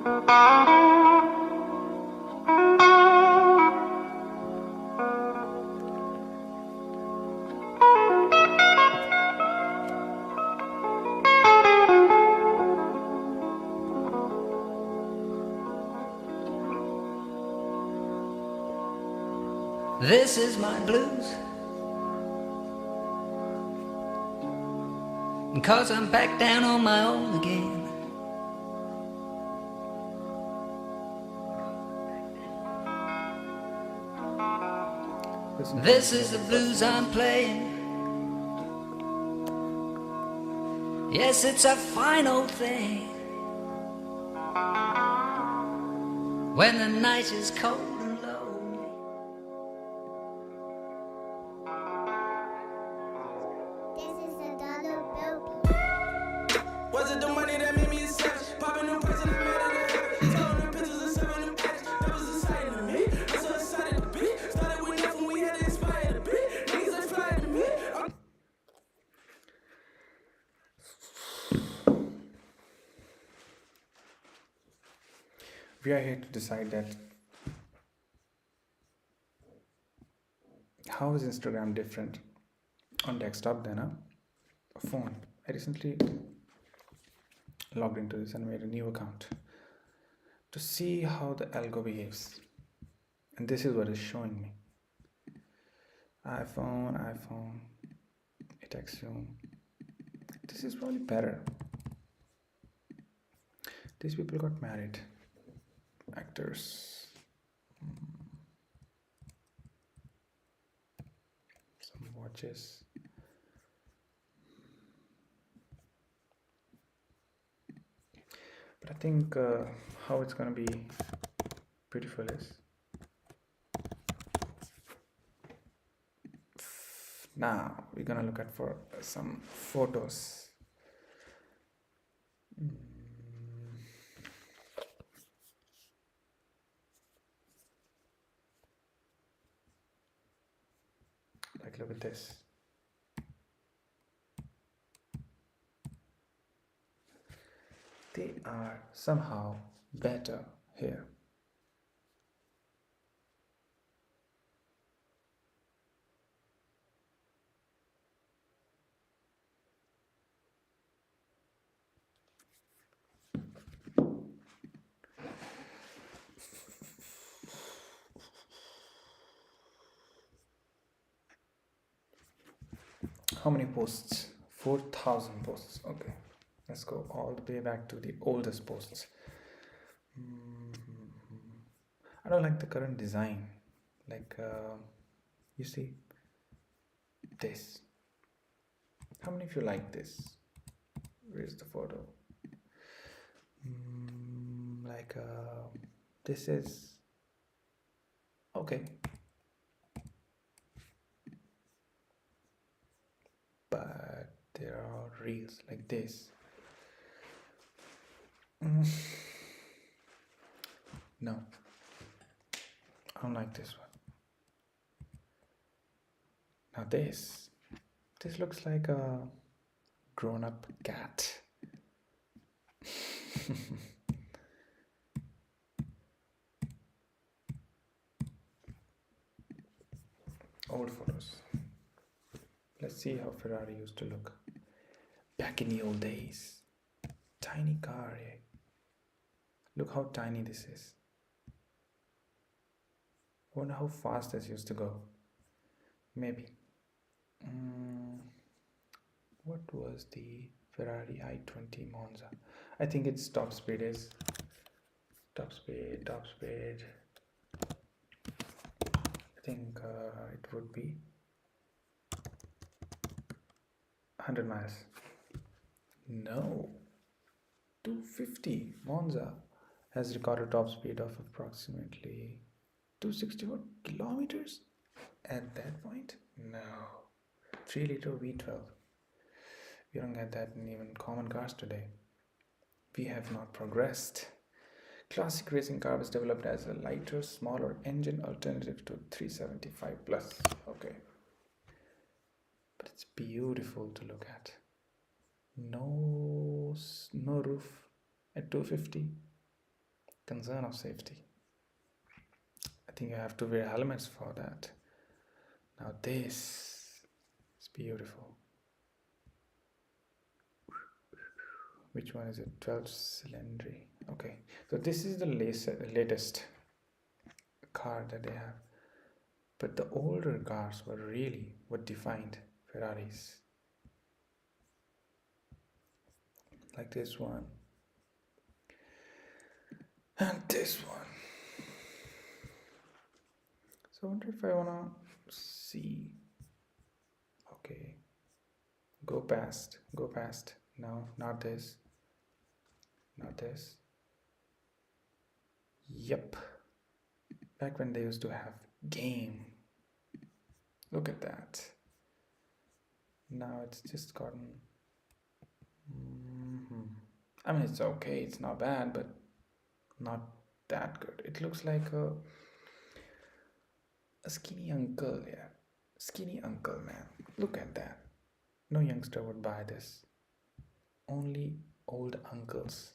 This is my blues, 'cause I'm back down on my own again. This is the blues I'm playing. Yes, it's a fine old thing when the night is cold and lonely. This is a dollar bill. Was it the money that made me a savage? Popping them pills and I made it a habit. Telling them pictures and serving them addicts. That was exciting to me. I'm so excited to be. Started with nothing, we had to inspire to be. Niggas are flying to me. We are here to decide that how is Instagram different on desktop than a phone. I recently logged into this and made a new account to see how the algo behaves, and this is what is showing me. iPhone, it assume this is probably better. These people got married, actors, some watches. But I think how it's gonna be beautiful is now we're gonna look at for some photos. Like, look at this. They are somehow better here. How many posts? 4,000 posts. Okay, let's go all the way back to the oldest posts. I don't like the current design. Like, you see this. How many of you like this? Where's the photo? Like, this is okay. But there are reels like this. No, I don't like this one. Now this looks like a grown-up cat. Old photos. Let's see how Ferrari used to look back in the old days. Tiny car, eh? Look how tiny this is. I wonder how fast this used to go. Maybe. What was the Ferrari i20 Monza? I think its top speed is top speed. I think it would be 100 miles. No, 250. Monza has recorded top speed of approximately 261 kilometers at that point. No, 3-liter V12. You don't get that in even common cars today. We have not progressed. Classic racing car was developed as a lighter, smaller engine alternative to 375 plus. Okay, but it's beautiful to look at. No roof at 250. Concern of safety. I think you have to wear helmets for that. Now this is beautiful. Which one is it? 12 cylinder. Okay, so this is the latest car that they have. But the older cars were really what defined Ferraris. Like this one. And this one. So I wonder if I wanna see. Okay. Go past. Go past. No, not this. Not this. Yep. Back when they used to have game. Look at that. Now it's just gotten. I mean, it's okay. It's not bad, but not that good. It looks like a skinny uncle. Yeah, skinny uncle, man. Look at that. No youngster would buy this. Only old uncles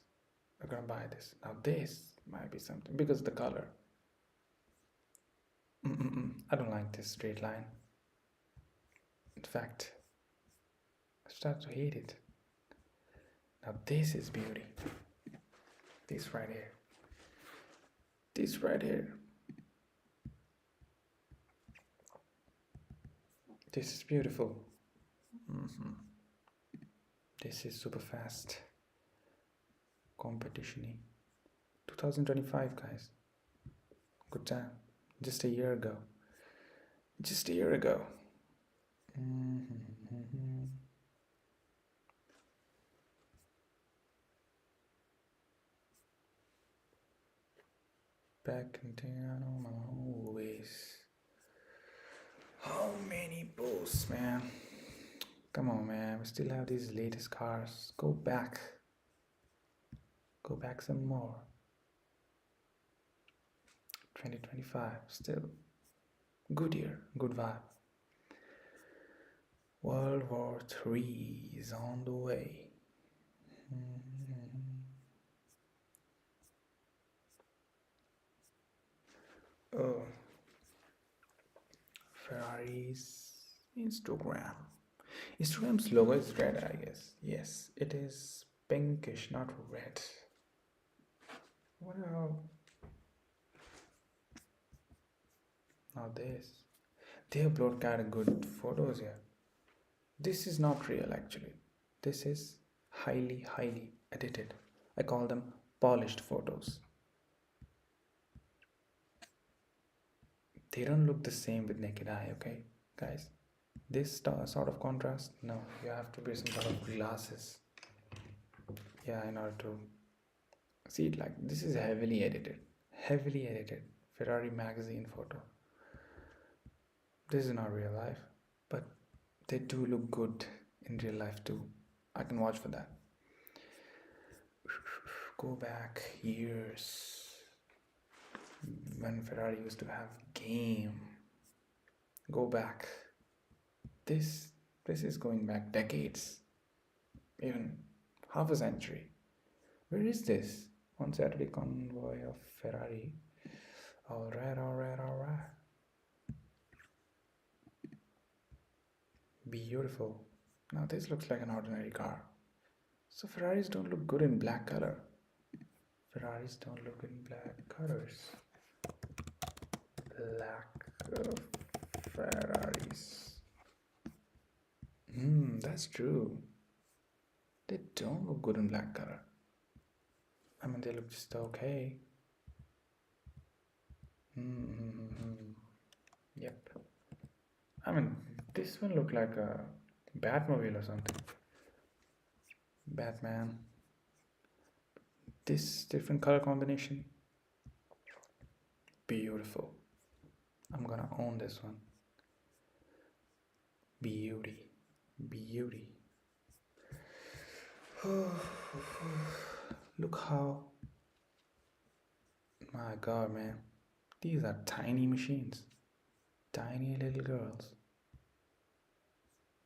are gonna buy this. Now this might be something because the color. I don't like this straight line. In fact, I start to hate it. Now this is beauty. This right here. This right here. This is beautiful. This is super fast. Competition-y. 2025, guys. Good time. Just a year ago. Just a year ago. Back in town, always. How many posts, man? Come on, man. We still have these latest cars. Go back. Go back some more. 2025. Still. Good year. Good vibe. World War III is on the way. Oh. Ferrari's Instagram. Instagram's logo is red, I guess. Yes, it is pinkish, not red. What else? Now this. They upload kind of good photos here. This is not real actually. This is highly edited. I call them polished photos. They don't look the same with naked eye, okay, guys? This sort of contrast, no, you have to wear some sort of glasses. Yeah, in order to see it. Like this is heavily edited Ferrari magazine photo. This is not real life, but they do look good in real life too. I can watch for that. Go back years when Ferrari used to have game. Go back. This is going back decades, even half a century. Where is this? On Saturday convoy of Ferrari. All right. Beautiful. Now this looks like an ordinary car. So Ferraris don't look good in black color. Ferraris don't look in black colors. Black Ferraris. That's true. They don't look good in black color. I mean, they look just okay. Yep. I mean, this one looked like a Batmobile or something. Batman. This different color combination. Beautiful. I'm gonna own this one. Beauty. Look how. My god, man. These are tiny machines. Tiny little girls.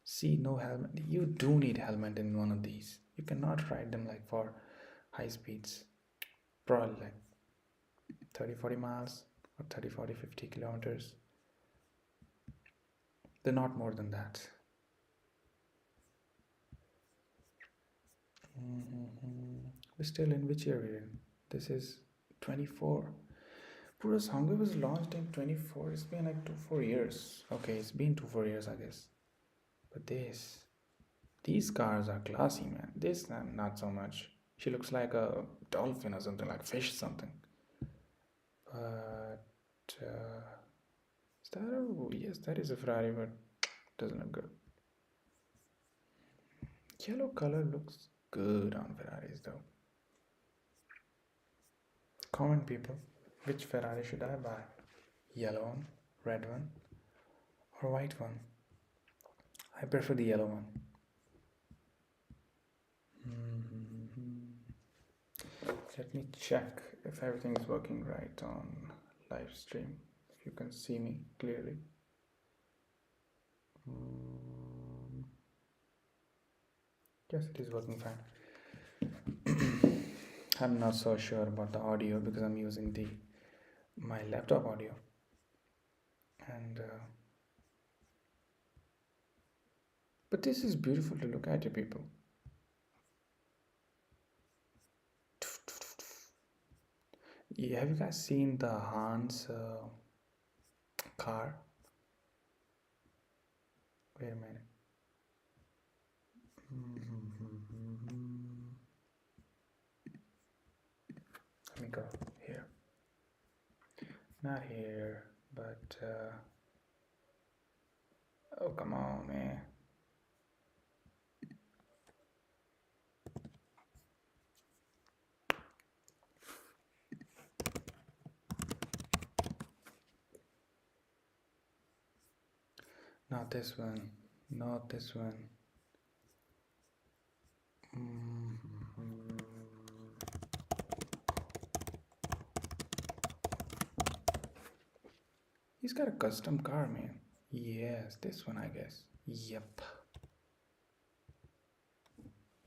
See, no helmet. You do need helmet in one of these. You cannot ride them like for high speeds. Probably like 30-40 miles or 30-40-50 kilometers. They're not more than that. We're still in which year we're in? This is 24. Pura Sangha was launched in 24. It's been like 2-4 years. Okay, it's been 2-4 years, I guess. But these cars are classy, man. This not so much. She looks like a dolphin or something, like fish or something. But is that a, yes, that is a Ferrari, but doesn't look good. Yellow color looks good on Ferraris though. Comment, people, which Ferrari should I buy? Yellow one, red one, or white one? I prefer the yellow one. Let me check if everything is working right on live stream. If you can see me clearly. Yes, it is working fine. I'm not so sure about the audio because I'm using my laptop audio, and but this is beautiful to look at, you people. Yeah, have you guys seen the Hans car? Wait a minute. Let me go here. Not here, but oh, come on, man. Not this one. Not this one. He's got a custom car, man. Yes, this one, I guess. Yep.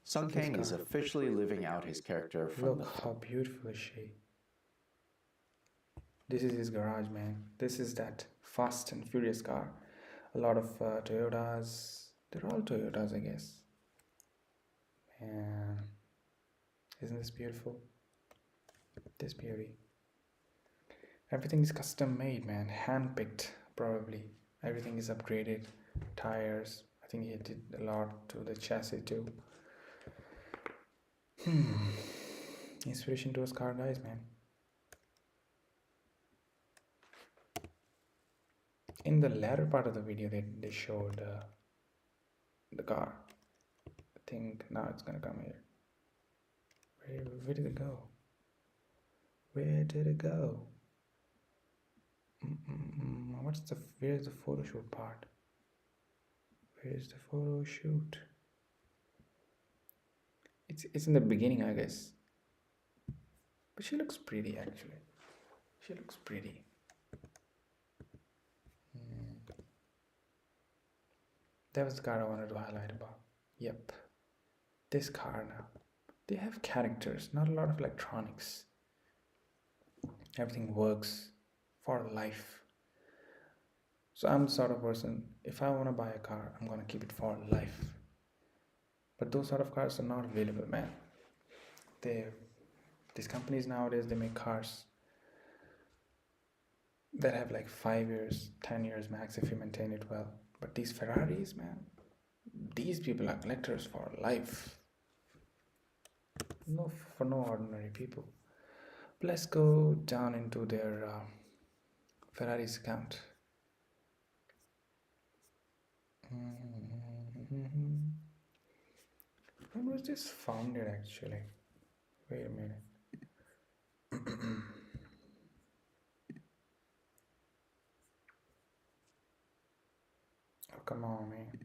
Sung Kang is officially living out his character from Look how beautiful is she. This is his garage, man. This is that Fast and Furious car. A lot of Toyotas. They're all Toyotas, I guess. Man, isn't this beautiful? This beauty. Everything is custom made, man. Hand picked, probably. Everything is upgraded. Tires. I think he did a lot to the chassis too. Inspiration to us car guys, man. In the latter part of the video, they showed the car. I think now it's gonna come here. Where did it go? Where did it go? Where's the photo shoot part? Where's the photo shoot? It's in the beginning, I guess. But she looks pretty, actually. She looks pretty. That was the car I wanted to highlight about. Yep. This car now. They have characters, not a lot of electronics. Everything works for life. So I'm the sort of person, if I want to buy a car, I'm going to keep it for life. But those sort of cars are not available, man. These companies nowadays, they make cars that have like 5 years, 10 years max if you maintain it well. But these Ferraris, man, these people are collectors for life. For no ordinary people. But let's go down into their Ferrari's account. When was this founded, actually? Wait a minute. Oh, come on, man.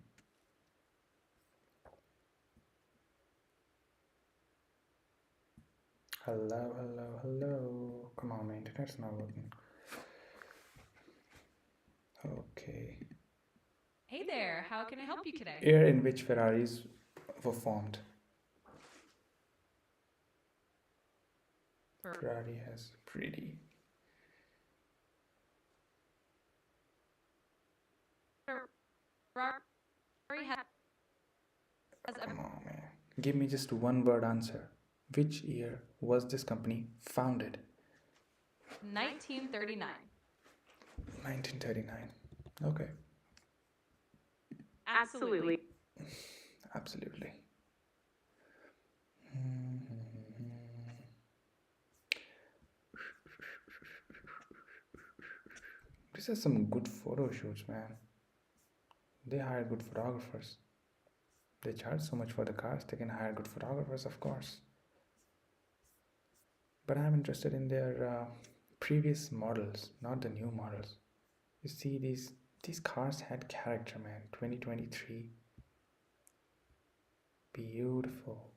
Hello. Come on, my internet's not working. Okay. Hey there, how can I help you today? Year in which Ferraris were formed. Ferrari has pretty Give me just one word answer. Which year was this company founded? 1939. 1939. Okay, Absolutely. absolutely. These are some good photo shoots, man. They hire good photographers. They charge so much for the cars, they can hire good photographers, of course. But I'm interested in their previous models, not the new models. You see, these cars had character, man. 2023, beautiful.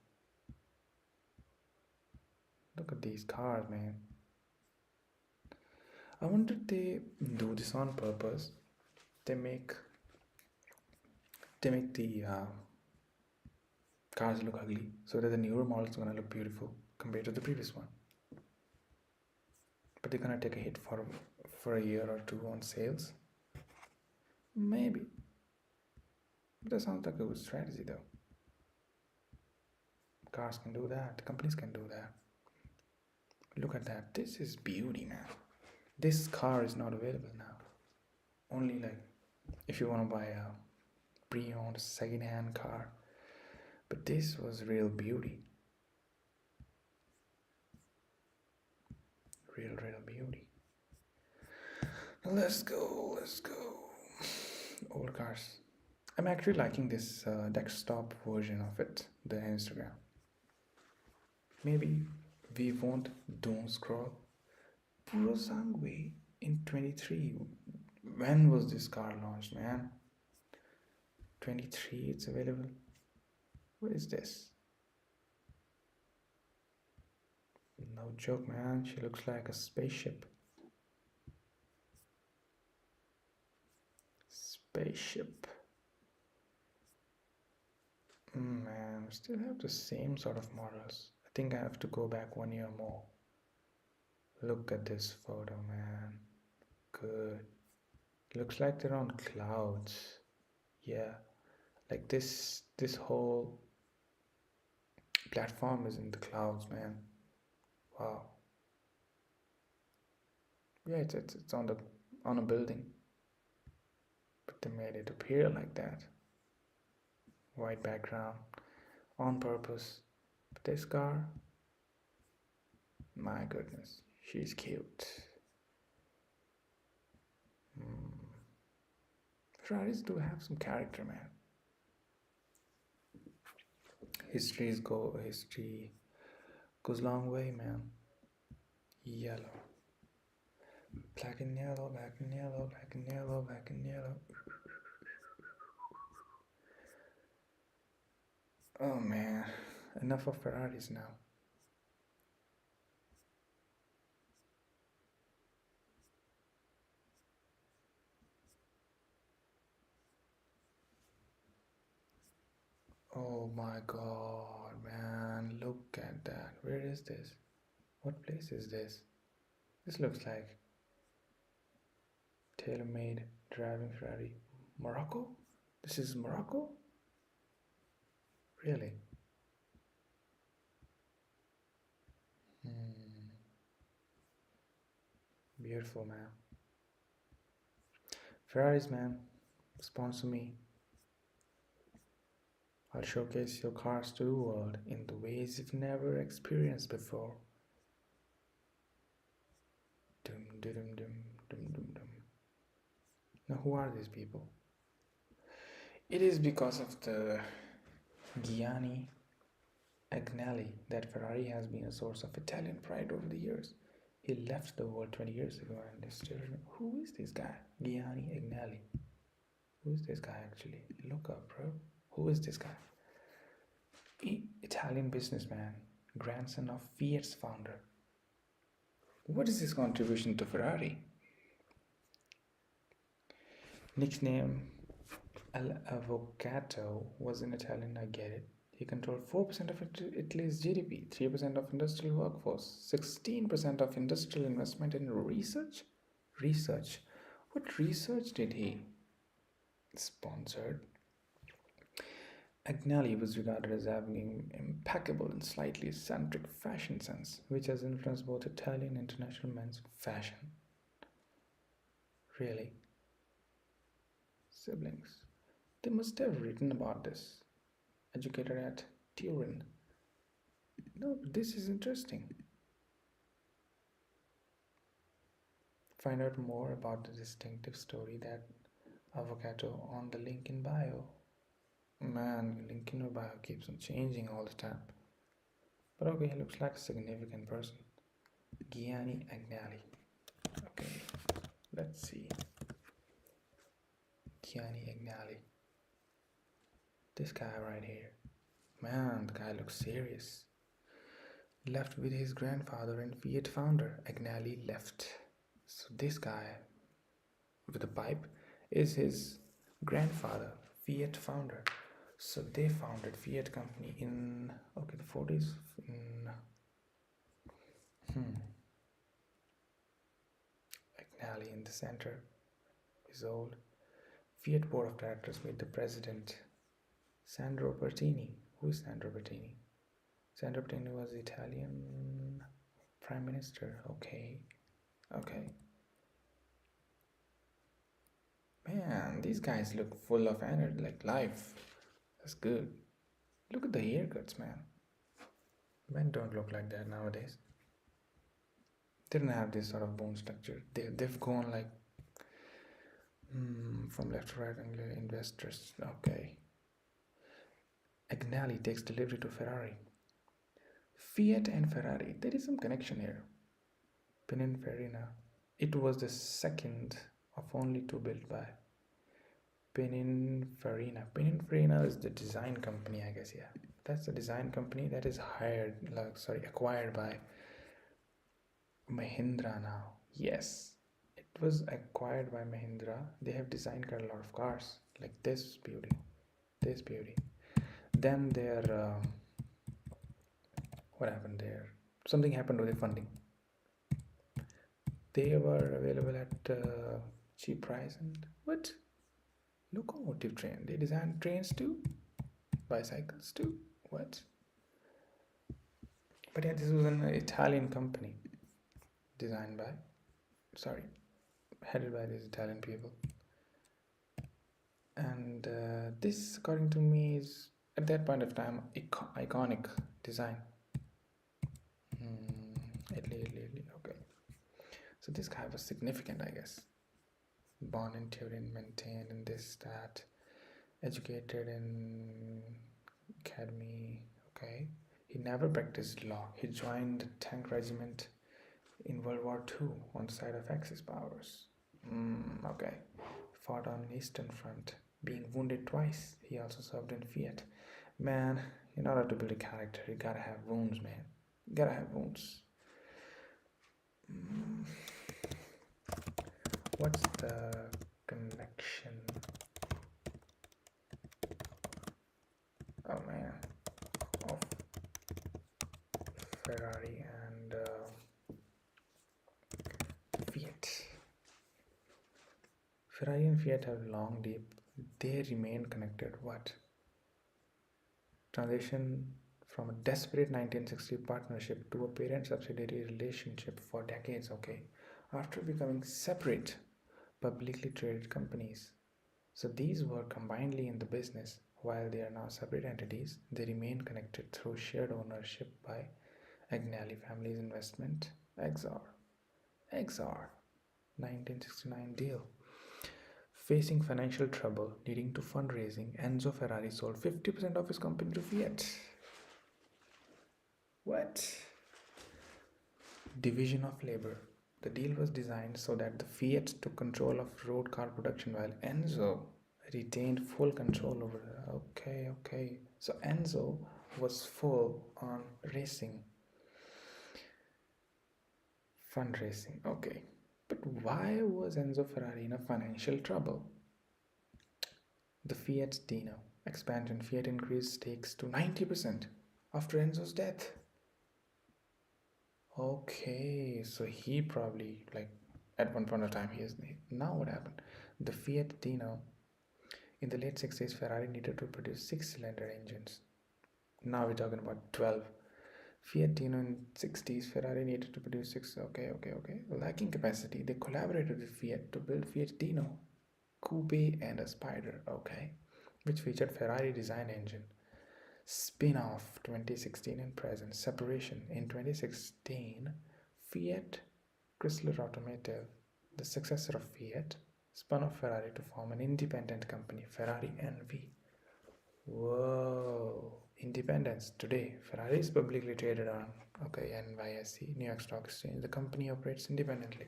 Look at these cars, man. I wonder if they do this on purpose. They make the cars look ugly so that the newer models are gonna look beautiful compared to the previous one. But they're gonna take a hit for a year or two on sales. Maybe. But that sounds like a good strategy, though. Cars can do that. Companies can do that. Look at that. This is beauty, man. This car is not available now. Only like if you want to buy a pre-owned second-hand car. But this was real beauty. Real beauty. Let's go. Old cars. I'm actually liking this desktop version of it, the Instagram. Maybe we won't doom scroll. Purosangwe in 23. When was this car launched, man? 23, it's available. What is this? No joke, man. She looks like a spaceship. Man, we still have the same sort of models. I think I have to go back 1 year more. Look at this photo, man. Good. Looks like they're on clouds. Yeah. Like this whole platform is in the clouds, man. Wow. Yeah, it's on a building. But they made it appear like that. White background on purpose. But this car, my goodness, she's cute. Ferraris do have some character, man. History goes long way, man. Yellow. Black and yellow, black and yellow, black and yellow, black and yellow. Oh man, enough of Ferraris now. Oh my god, man, look at that. Where is this? What place is this? This looks like tailor-made driving Ferrari. Morocco? This is Morocco? Really? Beautiful, man. Ferraris, man, sponsor me. I'll showcase your cars to the world in the ways you've never experienced before. Dum dum dum dum dum dum. Now, who are these people? It is because of the Gianni Agnelli that Ferrari has been a source of Italian pride over the years. He left the world 20 years ago and is still. Who is this guy? Gianni Agnelli. Who is this guy actually? Look up, bro. Who is this guy? Italian businessman, grandson of Fiat's founder. What is his contribution to Ferrari? Nickname Avvocato was in Italian, I get it. He controlled 4% of Italy's GDP, 3% of industrial workforce, 16% of industrial investment in research. What research did he sponsored? Agnelli was regarded as having impeccable and slightly eccentric fashion sense, which has influenced both Italian and international men's fashion. Really? Siblings. They must have written about this. Educated at Turin. No, this is interesting. Find out more about the distinctive story that avocado on the link in bio. Man, link in your bio keeps on changing all the time. But okay, he looks like a significant person. Gianni Agnelli. Okay, let's see. Gianni Agnelli. This guy right here. Man, the guy looks serious. Left with his grandfather and Fiat founder. Agnelli left. So this guy with the pipe is his grandfather, Fiat founder. So they founded Fiat company in the 40s. Agnelli in the center is old. Fiat board of directors made the president Sandro Pertini. Who is Sandro Pertini? Sandro Pertini was the Italian prime minister. Okay. Man, these guys look full of energy, like life. That's good. Look at the haircuts, man. Men don't look like that nowadays. They don't have this sort of bone structure. They've gone like from left to right angular investors. Okay. Agnelli takes delivery to Ferrari. Fiat and Ferrari. There is some connection here. Pininfarina. It was the second of only two built by Pininfarina. Pininfarina is the design company, I guess. Yeah, that's the design company that is acquired by Mahindra now. Yes, it was acquired by Mahindra. They have designed quite a lot of cars, like this beauty. Then their what happened there? Something happened with the funding. They were available at cheap price and what? Locomotive train. They designed trains too, bicycles too. What? But yeah, this was an Italian company, headed by these Italian people. And this, according to me, is at that point of time iconic design. Italy. Okay. So this guy was significant, I guess. Born in Turin, maintained in this, that, educated in academy. Okay. He never practiced law. He joined the tank regiment in World War II on the side of Axis powers. Okay. Fought on Eastern Front, being wounded twice. He also served in Fiat. Man, in order to build a character, you gotta have wounds, man. You gotta have wounds. What's the connection? Oh man, of Ferrari and Fiat. Ferrari and Fiat have long, deep. They remain connected. What? Transition from a desperate 1960 partnership to a parent-subsidiary relationship for decades. Okay, after becoming separate, publicly traded companies. So these were combinedly in the business. While they are now separate entities, they remain connected through shared ownership by Agnelli family's investment, Exor, 1969 deal. Facing financial trouble leading to fundraising, Enzo Ferrari sold 50% of his company to Fiat. What? Division of labor. The deal was designed so that the Fiat took control of road car production while Enzo retained full control over it. Okay. So Enzo was full on racing. Fundraising. Okay. But why was Enzo Ferrari in a financial trouble? The Fiat Dino expansion. Fiat increased stakes to 90% after Enzo's death. Okay, so he probably, like, at one point of time, now what happened? The Fiat Dino In the late 60s, Ferrari needed to produce 6-cylinder engines. Now we're talking about 12. Fiat Dino in 60s, Ferrari needed to produce 6. Okay. Lacking capacity, they collaborated with Fiat to build Fiat Dino, Coupe and a Spider, okay, which featured Ferrari design engine. Spin-off 2016 and present. Separation in 2016, Fiat Chrysler Automotive, the successor of Fiat, spun off Ferrari to form an independent company, Ferrari NV. Whoa, independence. Today, Ferrari is publicly traded on NYSE, New York Stock Exchange. The company operates independently.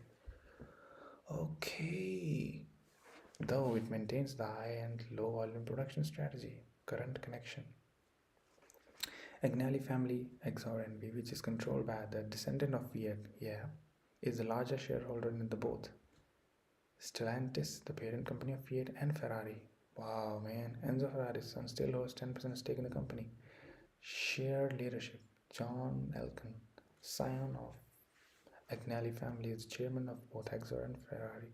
Okay, though it maintains the high and low volume production strategy. Current connection. Agnelli family, Exor NV, which is controlled by the descendant of Fiat, is the largest shareholder in the both. Stellantis, the parent company of Fiat and Ferrari. Wow, man. Enzo Ferrari's son still holds 10% stake in the company. Shared leadership. John Elkann, scion of Agnelli family, is chairman of both Exor and Ferrari.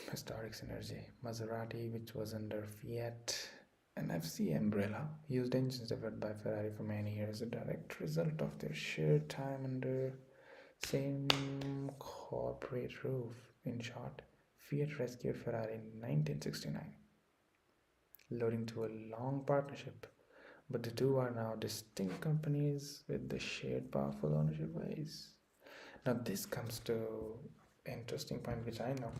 Historic synergy. Maserati, which was under Fiat and FC umbrella, used engines developed by Ferrari for many years, a direct result of their shared time under same corporate roof. In short, Fiat rescued Ferrari in 1969, leading to a long partnership, but the two are now distinct companies with the shared powerful ownership ways. Now this comes to an interesting point which I know.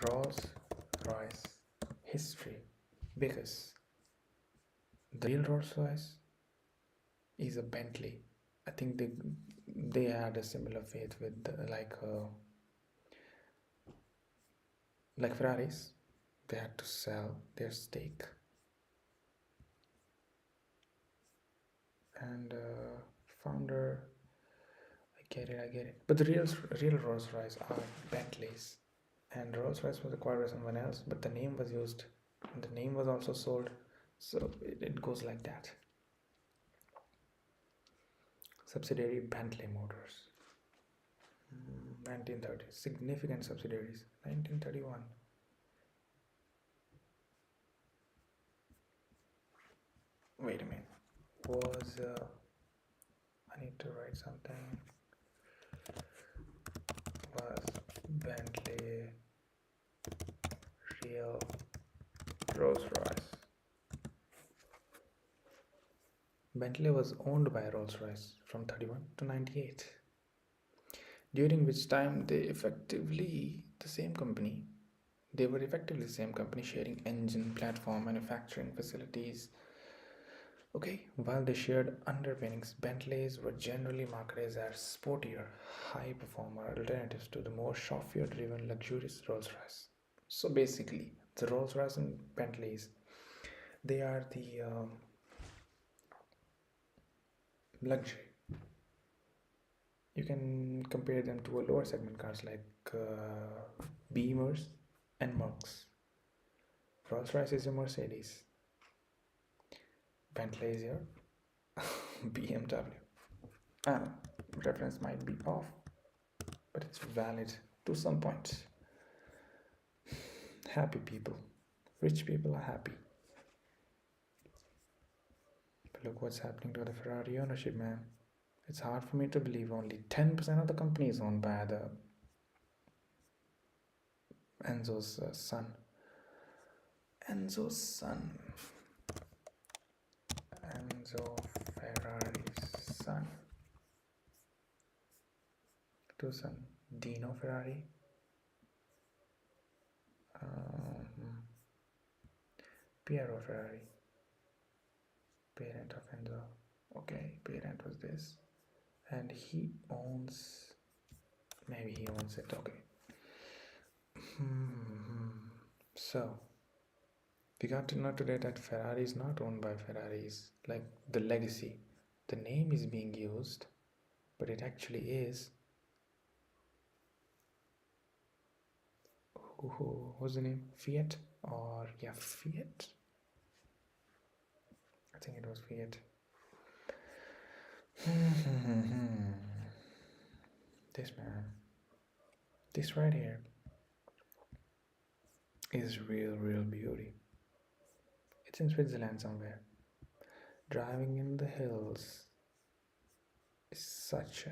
Rolls-Royce history, because the real Rolls-Royce is a Bentley. I think they had a similar fate with like Ferraris. They had to sell their stake, and founder, I get it. But the real Rolls-Royce are Bentleys, and Rolls-Royce was acquired by someone else, but the name was used, and the name was also sold, so it goes like that. Subsidiary Bentley Motors, 1930. Significant subsidiaries, 1931. Wait a minute. I need to write something. Was Bentley real Rolls-Royce? Bentley was owned by Rolls-Royce from 31 to 98, during which time they were effectively the same company, sharing engine, platform, manufacturing facilities. Okay, while they shared underpinnings, Bentleys were generally marketed as sportier, high-performer alternatives to the more chauffeur-driven, luxurious Rolls-Royce. So basically, the Rolls-Royce and Bentleys, they are the luxury. You can compare them to a lower segment cars like Beamers and Mercs. Rolls-Royce is your Mercedes. Bentley is your BMW. Reference might be off, but it's valid to some point. Happy people, rich people are happy. But look what's happening to the Ferrari ownership, man. It's hard for me to believe only 10% of the company is owned by the Enzo's son. Enzo Ferrari's son. Two sons, Dino Ferrari, Piero Ferrari, parent of Enzo. Okay, parent was this, and maybe he owns it. Okay. So we got to know today that Ferrari is not owned by Ferraris, like the legacy. The name is being used, but it actually is. What's the name? Fiat? Fiat? I think it was Fiat. This man. This right here. is real beauty. It's in Switzerland somewhere. Driving in the hills is such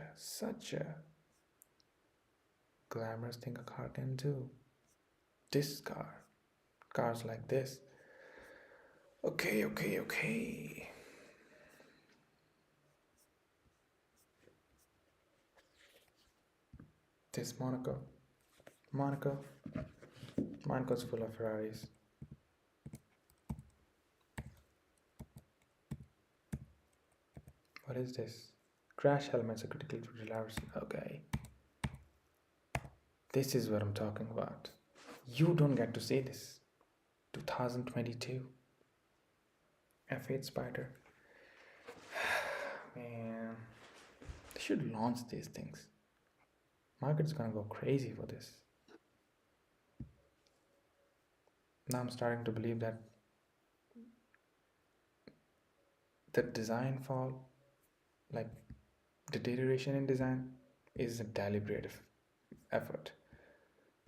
a glamorous thing a car can do. This car, cars like this. Okay. This Monaco, Monaco's full of Ferraris. What is this? Crash helmets are critical to reliability. Okay. This is what I'm talking about. You don't get to see this. 2022 F8 Spider. Man, they should launch these things. Market's gonna go crazy for this. Now I'm starting to believe that the design fall, like deterioration in design, is a deliberate effort.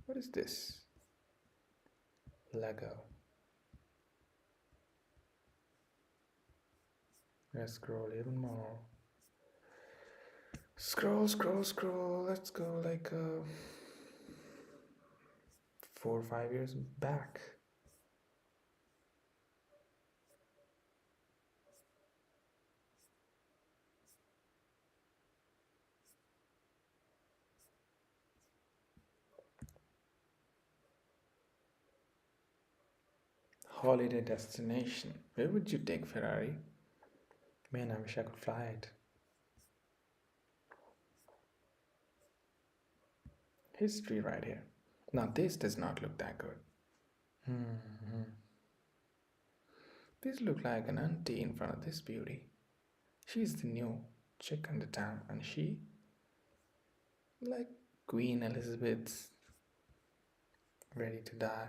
What is this? Lego. Let's scroll even more. Scroll. Let's go like 4 or 5 years back. Holiday destination. Where would you take Ferrari? Man, I wish I could fly it. History right here. Now this does not look that good. This look like an auntie in front of this beauty. She's the new chick in the town, and she, like Queen Elizabeth, ready to die.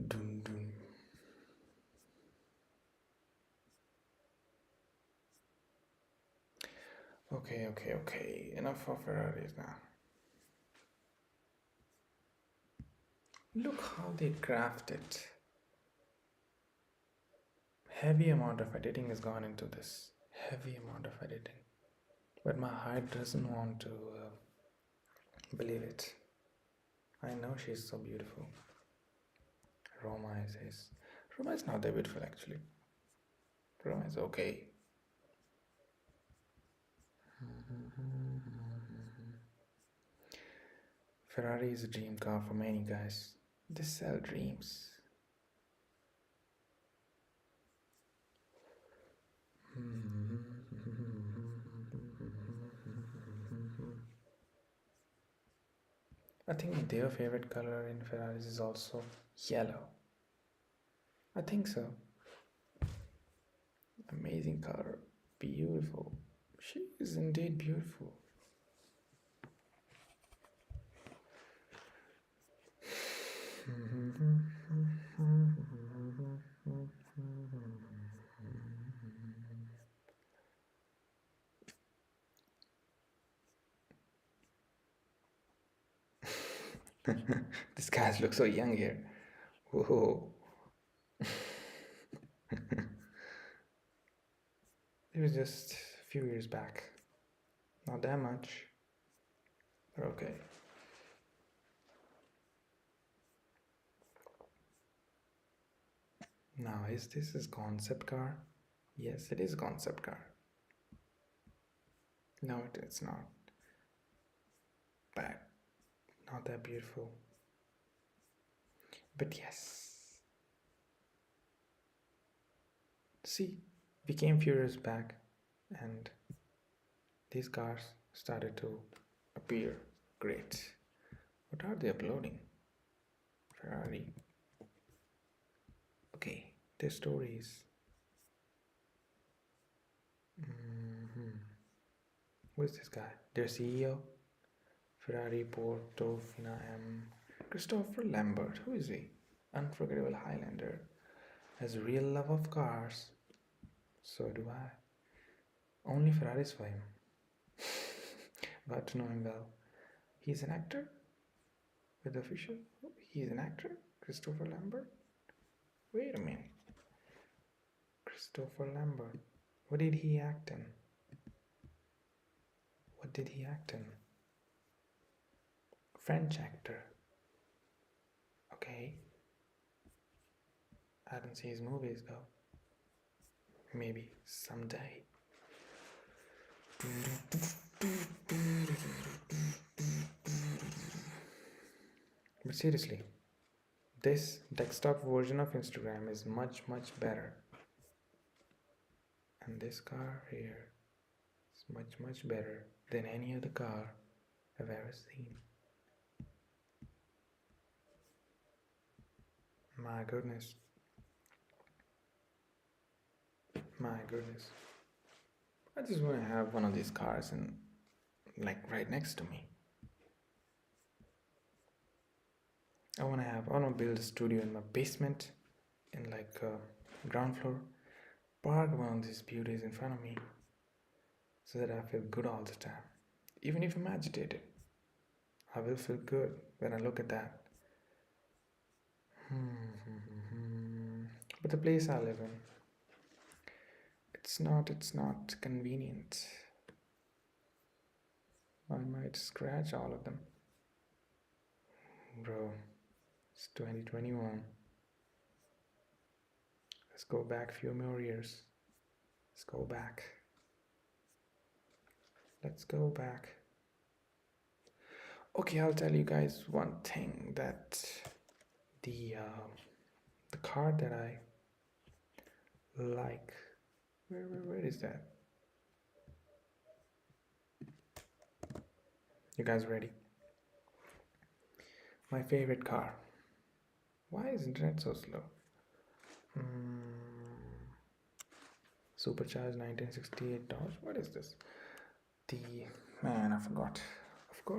Dun dun. Okay. Enough of Ferraris now. Look how they craft it. Heavy amount of editing has gone into this. Heavy amount of editing. But my heart doesn't want to believe it. I know she's so beautiful. Roma is not that beautiful actually. Roma is okay. Ferrari is a dream car for many guys. They sell dreams. I think their favorite color in Ferraris is also yellow. I think so. Amazing color. Beautiful. She is indeed beautiful. These guys look so young here. Whoa. It was just a few years back. Not that much. But okay. Now, is this a concept car? Yes, it is a concept car. No, it's not. But not that beautiful. But yes. See, we came few years back and these cars started to appear great. What are they uploading? Ferrari. Okay, their stories. Who is this guy? Their CEO? Ferrari Portofino M. Christopher Lambert. Who is he? Unforgettable Highlander. Has real love of cars. So do I. Only Ferraris for him. Got to know him well. He's an actor? with the official. He's an actor, Christopher Lambert. Wait a minute, Christopher Lambert. What did he act in? What did he act in? French actor. Okay. I don't see his movies though. Maybe someday. But seriously, this desktop version of Instagram is much better. And this car here is much better than any other car I've ever seen. My goodness. My goodness. I just want to have one of these cars and like right next to me. I want to build a studio in my basement in like ground floor. Park one of these beauties in front of me so that I feel good all the time. Even if I'm agitated, I will feel good when I look at that. But the place I live in, it's not convenient. I might scratch all of them. Bro, it's 2021. Let's go back a few more years. Let's go back. Let's go back. Okay, I'll tell you guys one thing, that the car that I like. Where is that? You guys ready? My favorite car. Why is internet so slow? Supercharged 1968 Dodge. What is this? I forgot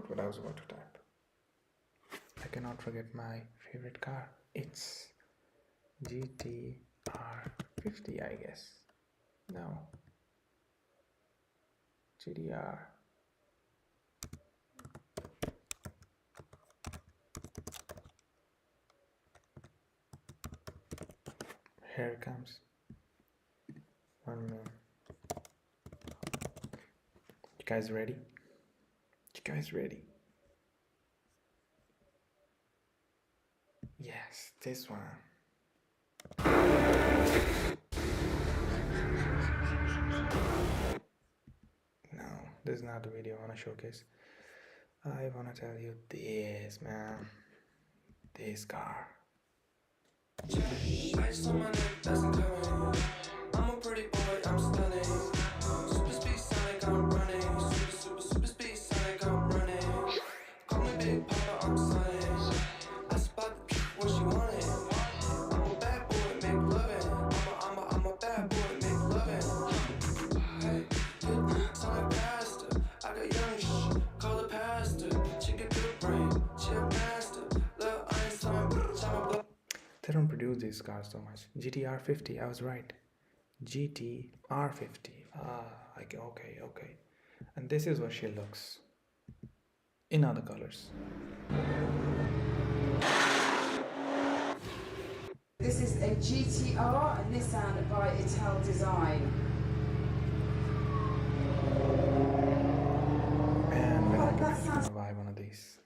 what I was about to type. I cannot forget my favorite car. It's GTR 50, I guess. No. GTR. Here it comes. One minute. You guys ready? You guys ready? Yes, this one. No, this is not the video I want to showcase. I want to tell you this, man. This car. Ice on my neck, that's coming. I'm a pretty boy, I'm stunning. Super speed Sonic, I'm running. Super speed Sonic, I'm running. Call me Big Papa, I'm Sonic. I spot the what she wanted. I'm a bad boy, make lovin'. I'm a bad boy, make lovin'. Hey, Sonic pastor. I got young call the pastor. She get good brain, she a master. Lil' Einstein, bitch, I'm a blood. They don't produce these cars so much. GTR 50, I was right. GTR 50. Okay. And this is what she looks in other colors. This is a GTR, a Nissan by Ital Design. And when I get rich, I want to buy one of these.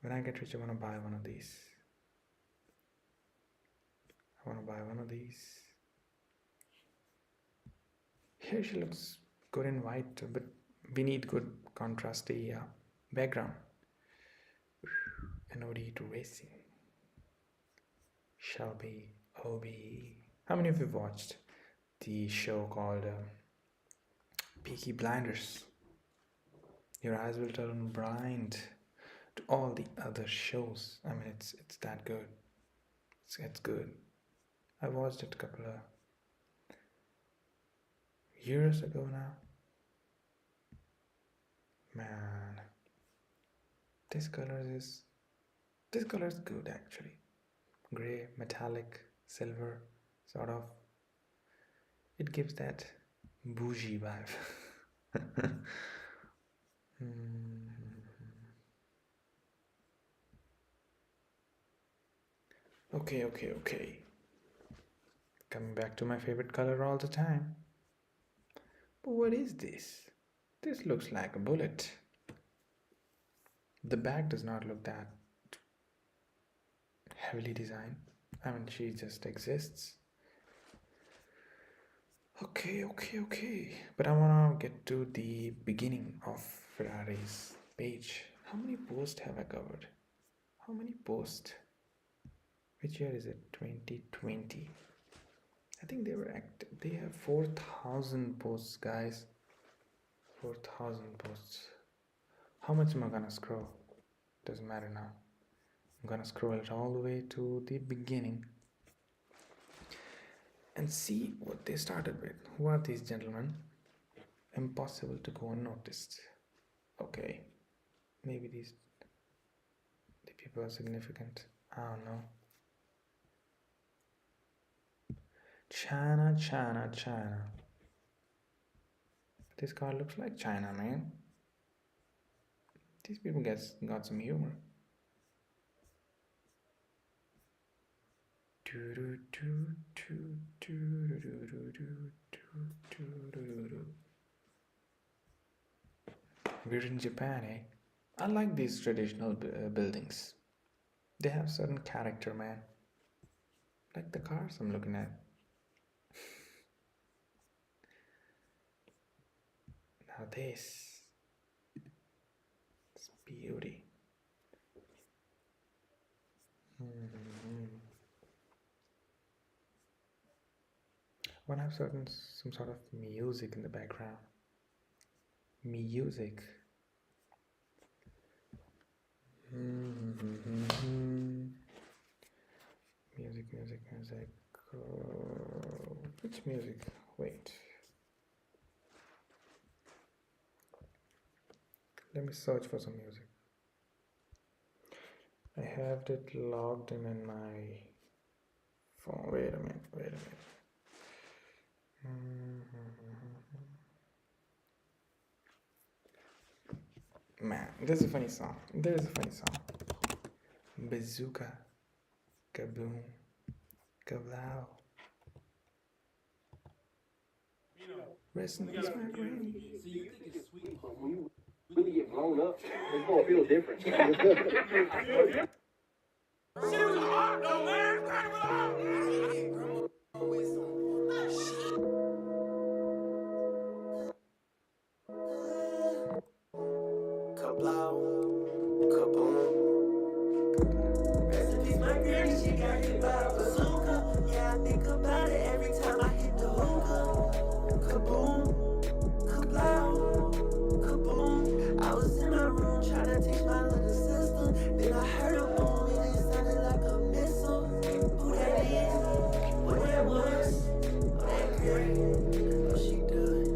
When I get rich, I want to buy one of these. I want to buy one of these. Here she looks good in white, but we need good contrasty background. An ode to racing. Shelby OBE. How many of you watched the show called Peaky Blinders? Your eyes will turn blind to all the other shows. I mean, it's that good. It's good. I watched it a couple of years ago now. Man, this color is good actually. Gray, metallic, silver, sort of. It gives that bougie vibe. Okay. Coming back to my favorite color all the time. But what is this? This looks like a bullet. The bag does not look that heavily designed. I mean, she just exists. Okay. But I wanna get to the beginning of Ferrari's page. How many posts have I covered? How many posts? Which year is it? 2020. I think they were active. They have 4,000 posts, guys. 4,000 posts. How much am I gonna scroll? Doesn't matter now. I'm gonna scroll it all the way to the beginning and see what they started with. Who are these gentlemen? Impossible to go unnoticed. Okay, maybe the people are significant. I don't know. China. This car looks like China, man. These people got some humor. We're in Japan, eh? I like these traditional buildings. They have certain character, man. Like the cars I'm looking at. Now this. It's beauty. I want to have some sort of music in the background. Music. Music. Which music? Wait. Let me search for some music. I have it logged in my phone. Wait a minute. Man, there's a funny song. Bazooka. Kaboom. Kablow. Rest in peace, my granny. So you think it's sweet, but when you really get blown up, it's gonna feel different. Yeah, I think about it every time I hit the hookah. Kaboom, kablow, kaboom. I was in my room trying to teach my little sister. Then I heard a boom and it sounded like a missile. Who that is? What that was? Oh, that girl. Oh, she done.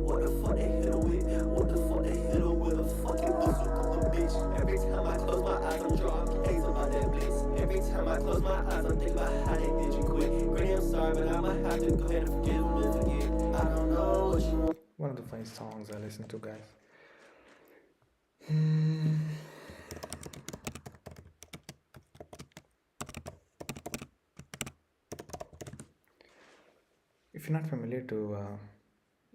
What the fuck they hit her with? What the fuck they hit her with? A fucking bazooka, bitch. Every time I close my eyes, I'm drawing K's about that blitz. Every time I close my eyes, I'm thinking about how they did you quit. Granny, I'm sorry, but I might have to go ahead and forgive him and forget. I don't know what you want. One of the funny songs I listen to, guys. If you're not familiar to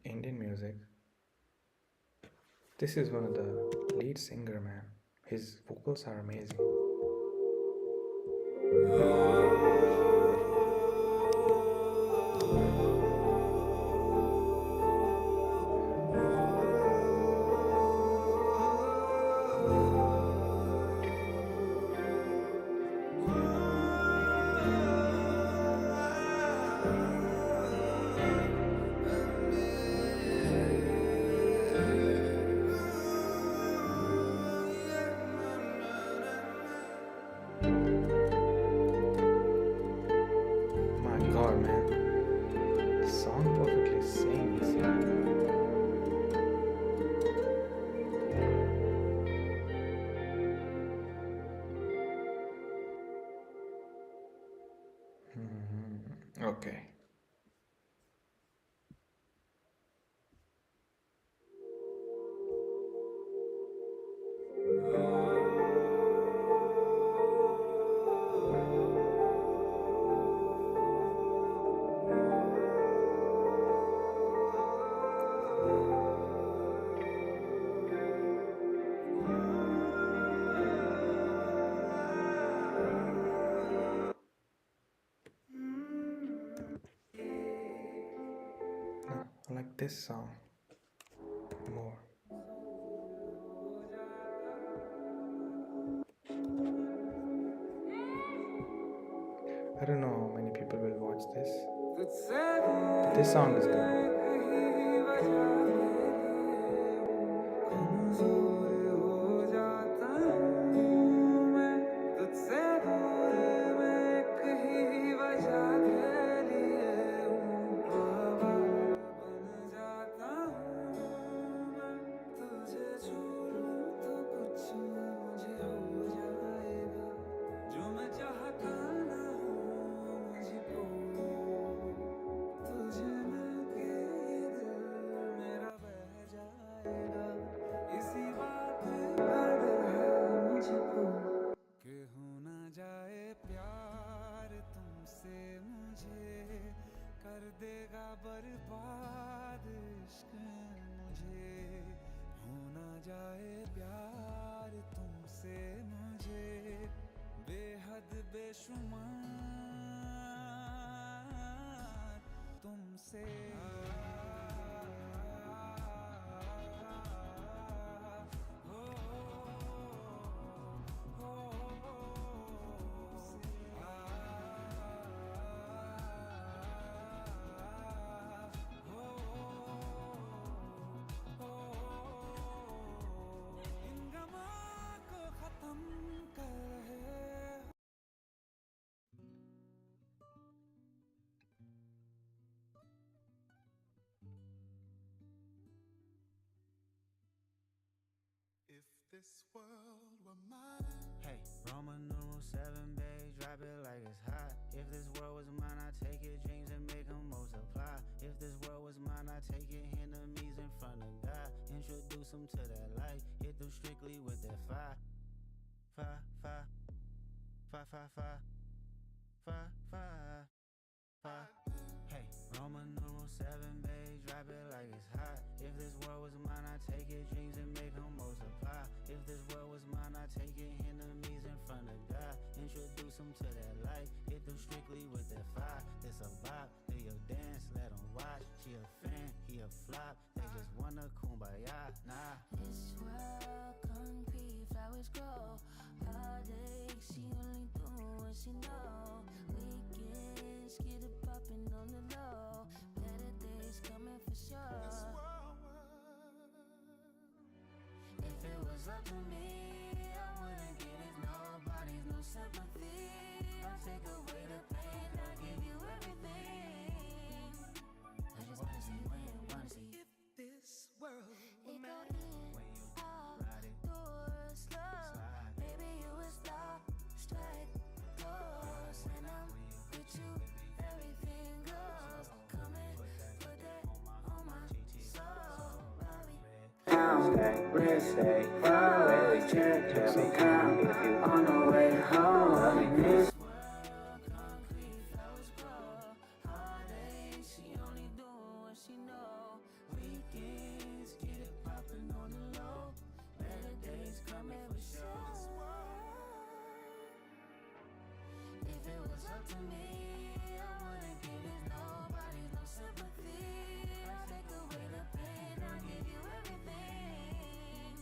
Indian music, this is one of the lead singer, man. His vocals are amazing. My god, man. The song perfectly sings. Okay. like this song more. I don't know how many people will watch this, but this song is good. This world were mine. Hey, Roman numeral 7, babe, drop it like it's hot. If this world was mine, I take your dreams and make them multiply. If this world was mine, I take your enemies in front of God. Introduce them to that light, hit them strictly with that fire. Fire, fire, fire, fire, fire, fire, fire, fire. Hey, Roman numeral 7, babe, drop it like it's hot. If this world was mine, I take your dreams and make them multiply. If this world was mine, I take your enemies in front of God. Introduce them to that light, hit them strictly with that fire. This a vibe, do your dance, let them watch. She a fan, he a flop, they just wanna kumbaya, nah. This world concrete, flowers grow. Heartache, she only do what she know. Weekends, get it poppin' on the low. Better days coming for sure. If it was up to me, I wouldn't give it nobody's no sympathy. I'll take away the pain, I'll give you everything. I just wanna see when, wanna see. If this world were It go mine. in, out, door, slow. Maybe you would stop, strike, pose. And I'm with you, everything goes. Come and put that on my soul, Robbie. Stack, red stack, far away, check, every count. If you on the way home, I mean this. World concrete, flowers grow. Heartache, she only do what she know. Weekends, get it poppin' on the low. Better days coming for sure. If it was up to me, I wouldn't give it nobody's no sympathy. I'll take away the pain, I'll give you everything.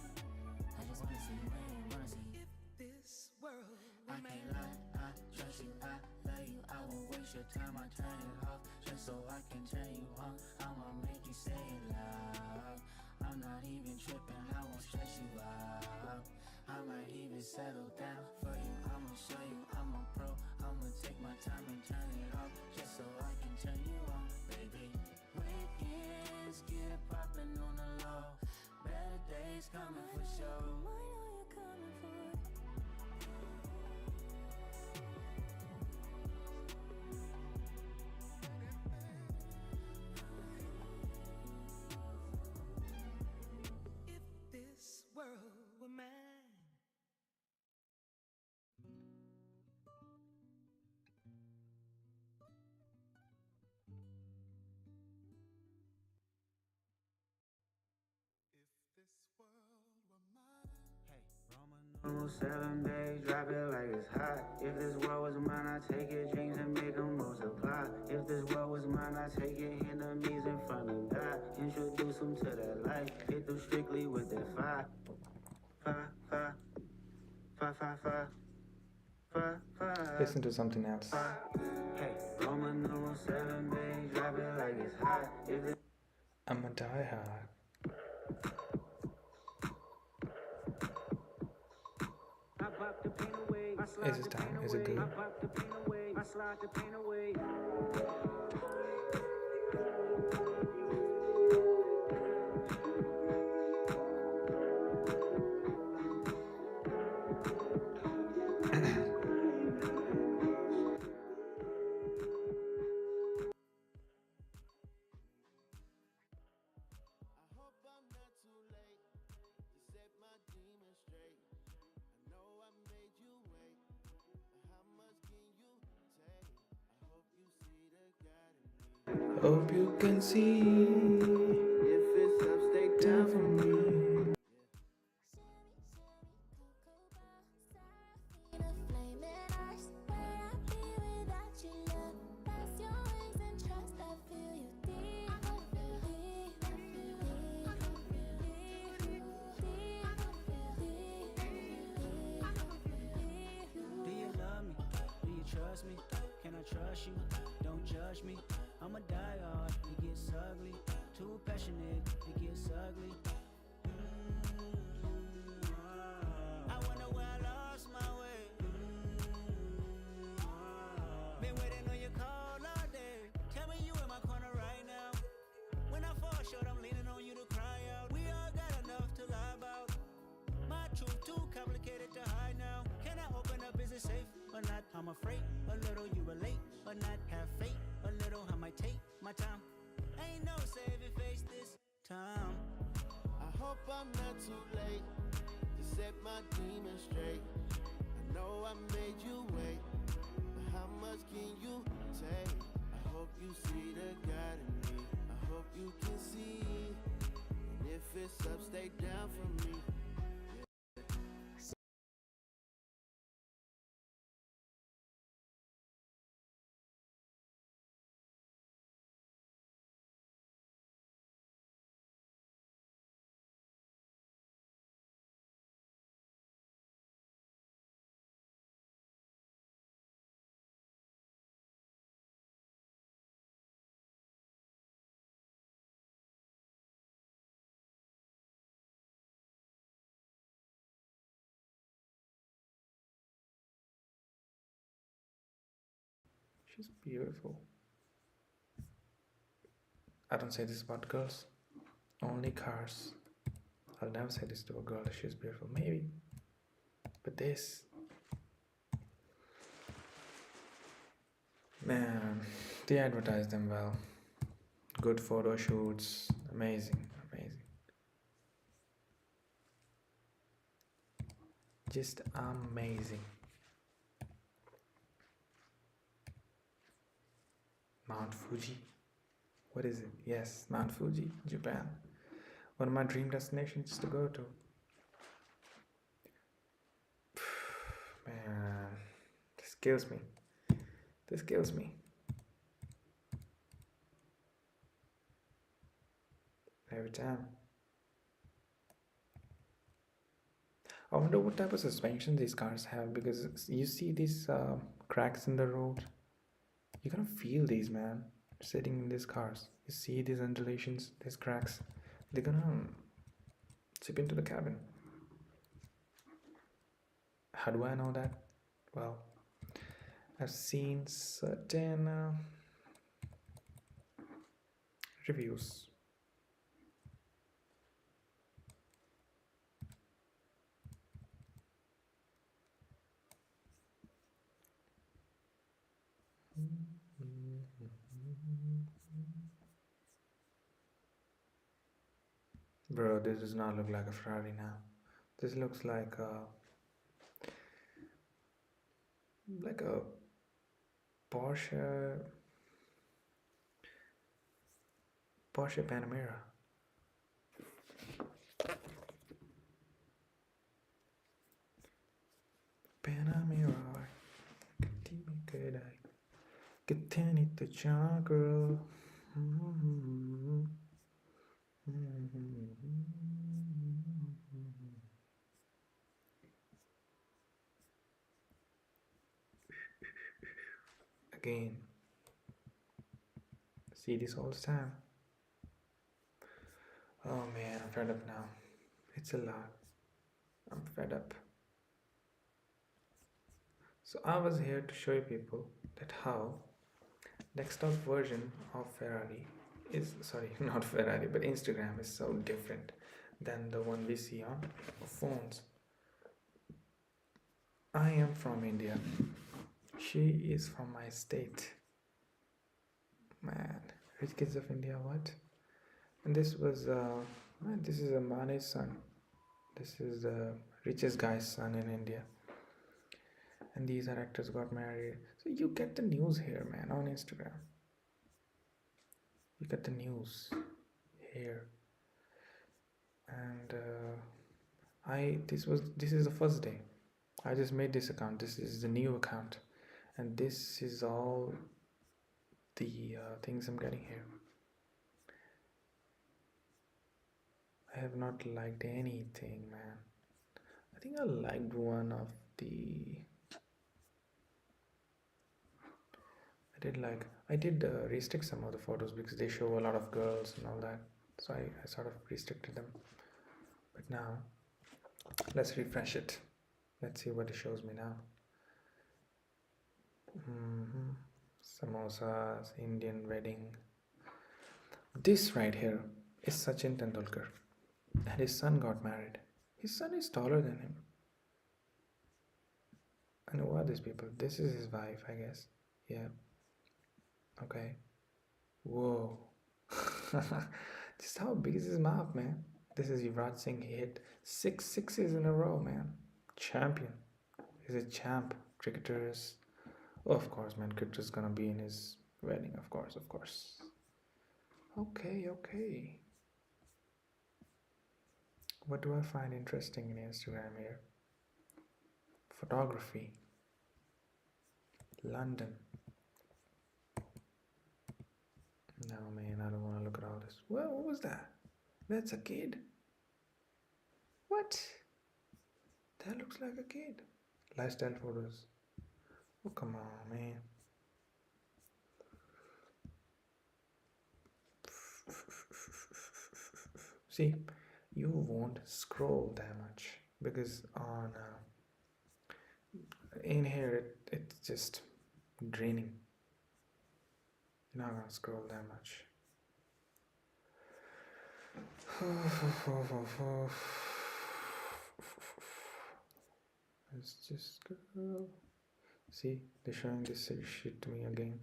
I just wanna see when, wanna see. If this world I were can't mine. lie, I trust you, I love you. I won't waste your time, I turn it off just so I can turn you on. I'ma make you say it loud. I'm not even tripping, I won't stress you out. I might even settle down for you. I'ma show you I'm a pro. I'ma take my time and turn it off just so I can turn you on, baby. Weekends, get it poppin' on the low. Better days coming for sure. I know you're coming for it. If this world were mine. If this world were mine. Hey, Roman numeral 7, babe, drop it like it's hot. If this world was mine, I take your dreams and make them multiply. If this world was mine, I take your enemies in front of God. Welcome to that life. Hit through strictly with that five. Listen to something else. Hey, Roman numeral 7, babe, drop it like it's hot. If it I'm a diehard. I pop the pain away. I slide Is it the pain time? Is it away. good? I pop the pain away. I slide the pain away. Hope you can see. If it's up, stay down for me. Do you love me? Do you trust me? Can I trust you? Don't judge me. I'm a diehard, it gets ugly. Too passionate, it gets ugly. I wonder where I lost my way. Been waiting on your call all day. Tell me you in my corner right now. When I fall short, I'm leaning on you to cry out. We all got enough to lie about. My truth too complicated to hide now. Can I open up? Is it safe or not? I'm afraid a little you relate or not. Have faith a little. I might take my time. Ain't no saving face this time. I hope I'm not too late to set my demons straight. I know I made you wait, but how much can you take? I hope you see the God in me. I hope you can see. And if it's up, stay down for me. She's beautiful. I don't say this about girls. Only cars. I'll never say this to a girl if she's beautiful. Maybe. But this. Man, they advertise them well. Good photo shoots. Amazing. Amazing. Just amazing. Mount Fuji. What is it? Yes, Mount Fuji, Japan. One of my dream destinations to go to. Man, this kills me. This kills me. Every time. I wonder what type of suspension these cars have, because you see these cracks in the road. You're gonna feel these, man. Sitting in these cars, you see these undulations, these cracks. They're gonna chip into the cabin. How do I know that? Well, I've seen certain reviews. Bro, this does not look like a Ferrari now. This looks like a Porsche Panamera. Panamera. Kittani to girl. again. See this all the time. Oh man, I'm fed up now. It's a lot. I'm fed up. So I was here to show you people that how desktop version of Ferrari is, sorry, not Ferrari, but Instagram is so different than the one we see on phones. I am from India. She is from my state. Man, rich kids of India, what? And this was, this is a Mane's son. This is the richest guy's son in India. And these are actors got married. So you get the news here, man, on Instagram. You get the news here. And this is the first day. I just made this account. This is the new account. And this is all the things I'm getting here. I have not liked anything, man. I think I liked one of the... I did restrict some of the photos because they show a lot of girls and all that. So I sort of restricted them. But now, let's refresh it. Let's see what it shows me now. Samosas, Indian wedding. This right here is Sachin Tendulkar. And his son got married. His son is taller than him. And who are these people? This is his wife, I guess. Yeah. Okay. Whoa. Just how big is his mouth, man? This is Yuvraj Singh. He hit 6 sixes in a row, man. Champion. He's a champ. Cricketers. Oh, of course, man. Cricketers gonna be in his wedding. Of course. Okay. What do I find interesting in Instagram here? Photography. London. No, man, I don't want to look at all this. Well, what was that? That's a kid. What? That looks like a kid. Lifestyle photos. Oh, come on, man. See, you won't scroll that much because on in here it's just draining. You're not gonna scroll that much. Let's just go. See, they're showing this shit to me again.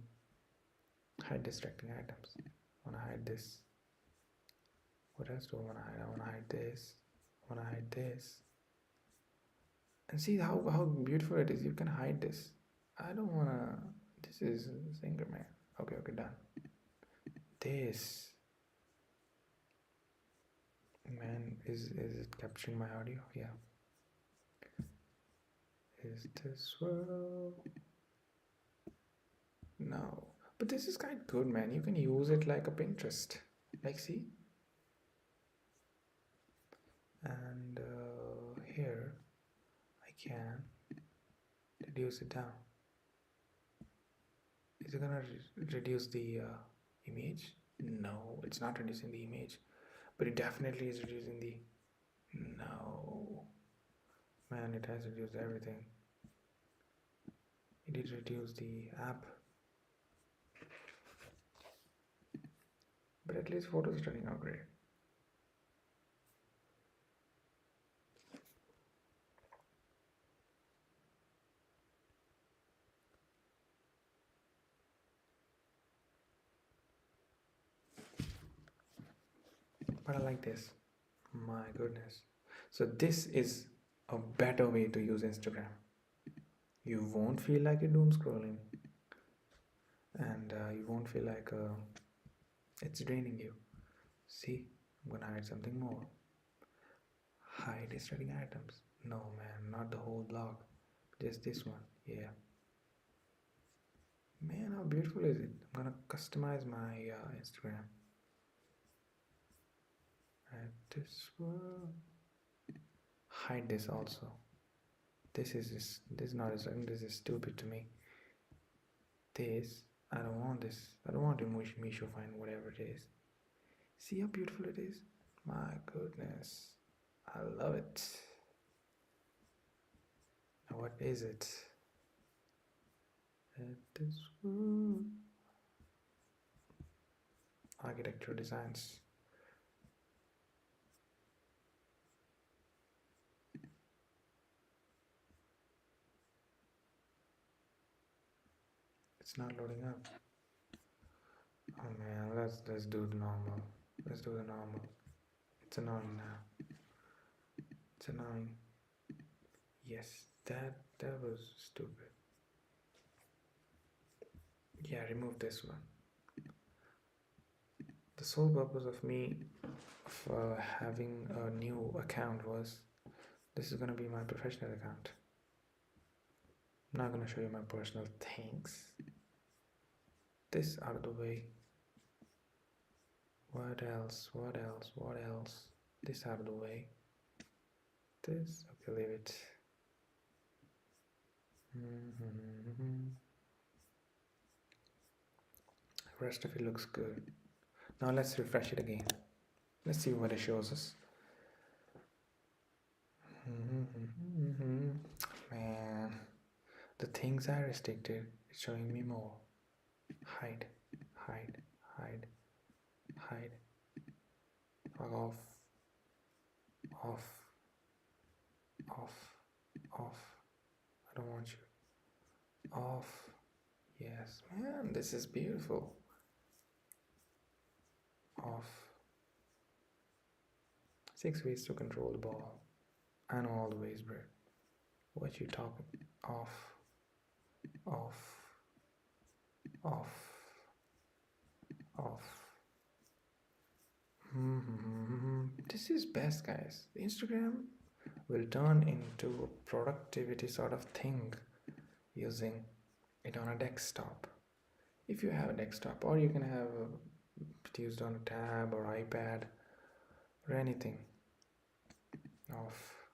Hide distracting items. I wanna hide this. What else do I wanna hide? I wanna hide this. I wanna hide this. And see how beautiful it is. You can hide this. I don't wanna. This is singer, man. Okay, done. This. Man, is it capturing my audio? Yeah. Is this world? No. But this is quite good, man. You can use it like a Pinterest. Like, see? And here I can reduce it down. Is it gonna reduce the image? No, it's not reducing the image, but it definitely is reducing the... No, man, it has reduced everything. It did reduce the app, but at least photos are turning out great. But I like this. My goodness. So this is a better way to use Instagram. You won't feel like you're doom scrolling. And you won't feel like it's draining you. See, I'm gonna hide something more. Hide distracting items. No, man, not the whole blog. Just this one. Yeah. Man, how beautiful is it? I'm gonna customize my Instagram. At this one. Hide this also. This is not a second. This is stupid to me. this. I don't want this. I don't want to Misho find whatever it is. See how beautiful it is? My goodness. I love it. Now what is it? It is architectural designs. It's not loading up. Oh man, let's do the normal. Let's do the normal. It's annoying now. It's annoying. Yes, that was stupid. Yeah, remove this one. The sole purpose of me having a new account was this is gonna be my professional account. I'm not gonna show you my personal things. This out of the way. What else? What else? What else? This out of the way. This, okay, leave it. Rest of it looks good. Now let's refresh it again. Let's see what it shows us. Man, the things I restricted, it's showing me more. Hide, hide, hide, hide. Off, off, off, off. I don't want you. Off. Yes, man, this is beautiful. Off. 6 ways to control the ball. I know all the ways, bro. What you talking? Off. Off. Off. Off. This is best, guys. Instagram will turn into a productivity sort of thing using it on a desktop. If you have a desktop, or you can have it used on a tab or iPad or anything. Off.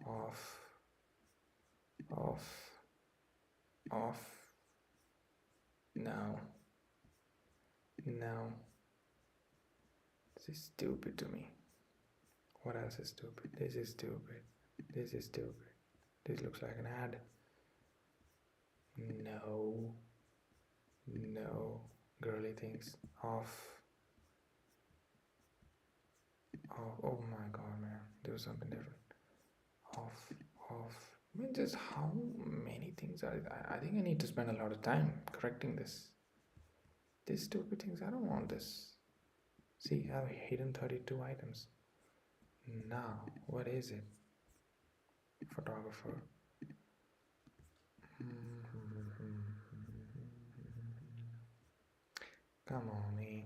Off. Off. Off. Now. Now. This is stupid to me. What else is stupid? This is stupid. This is stupid. This looks like an ad. No. No. Girly things. Off. Off. Oh my god, man. Do something different. Off. Off. I mean, just how many things are I think I need to spend a lot of time correcting this. These stupid things, I don't want this. See, I've hidden 32 items. Now, what is it? Photographer. Come on, me.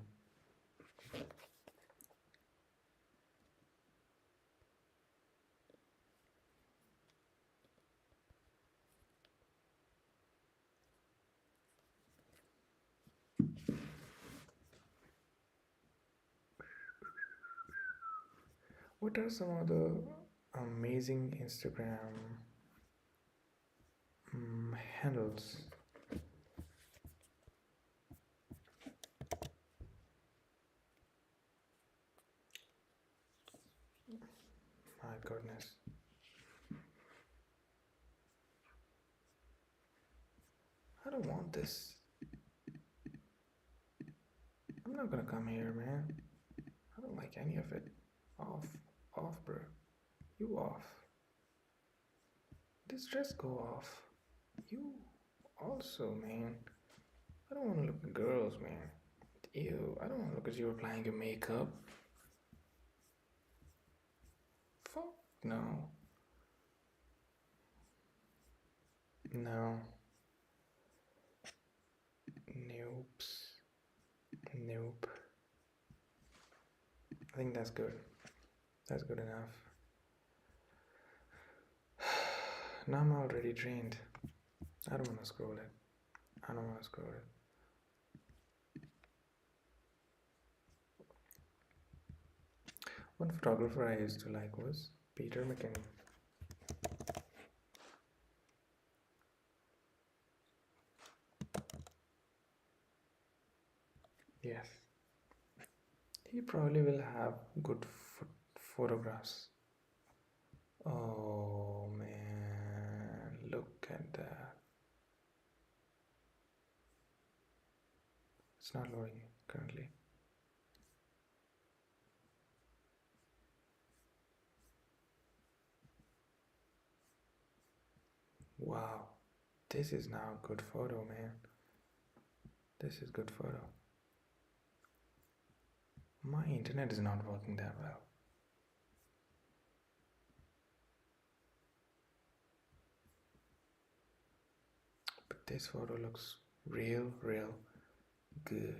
What are some of the amazing Instagram handles? My goodness. I don't want this. I'm not gonna come here, man. I don't like any of it. Off. Off, bro. You off. This dress go off. You also, man. I don't want to look at girls, man. Ew. I don't want to look at you applying your makeup. Fuck no. No. Nope. Nope. I think that's good. That's good enough. Now I'm already drained. I don't want to scroll it. I don't want to scroll it. One photographer I used to like was Peter McKinney. probably will have good photographs. Oh man, look at that. It's not loading currently. Wow, this is now a good photo, man. This is good photo. My internet is not working that well. But this photo looks real good.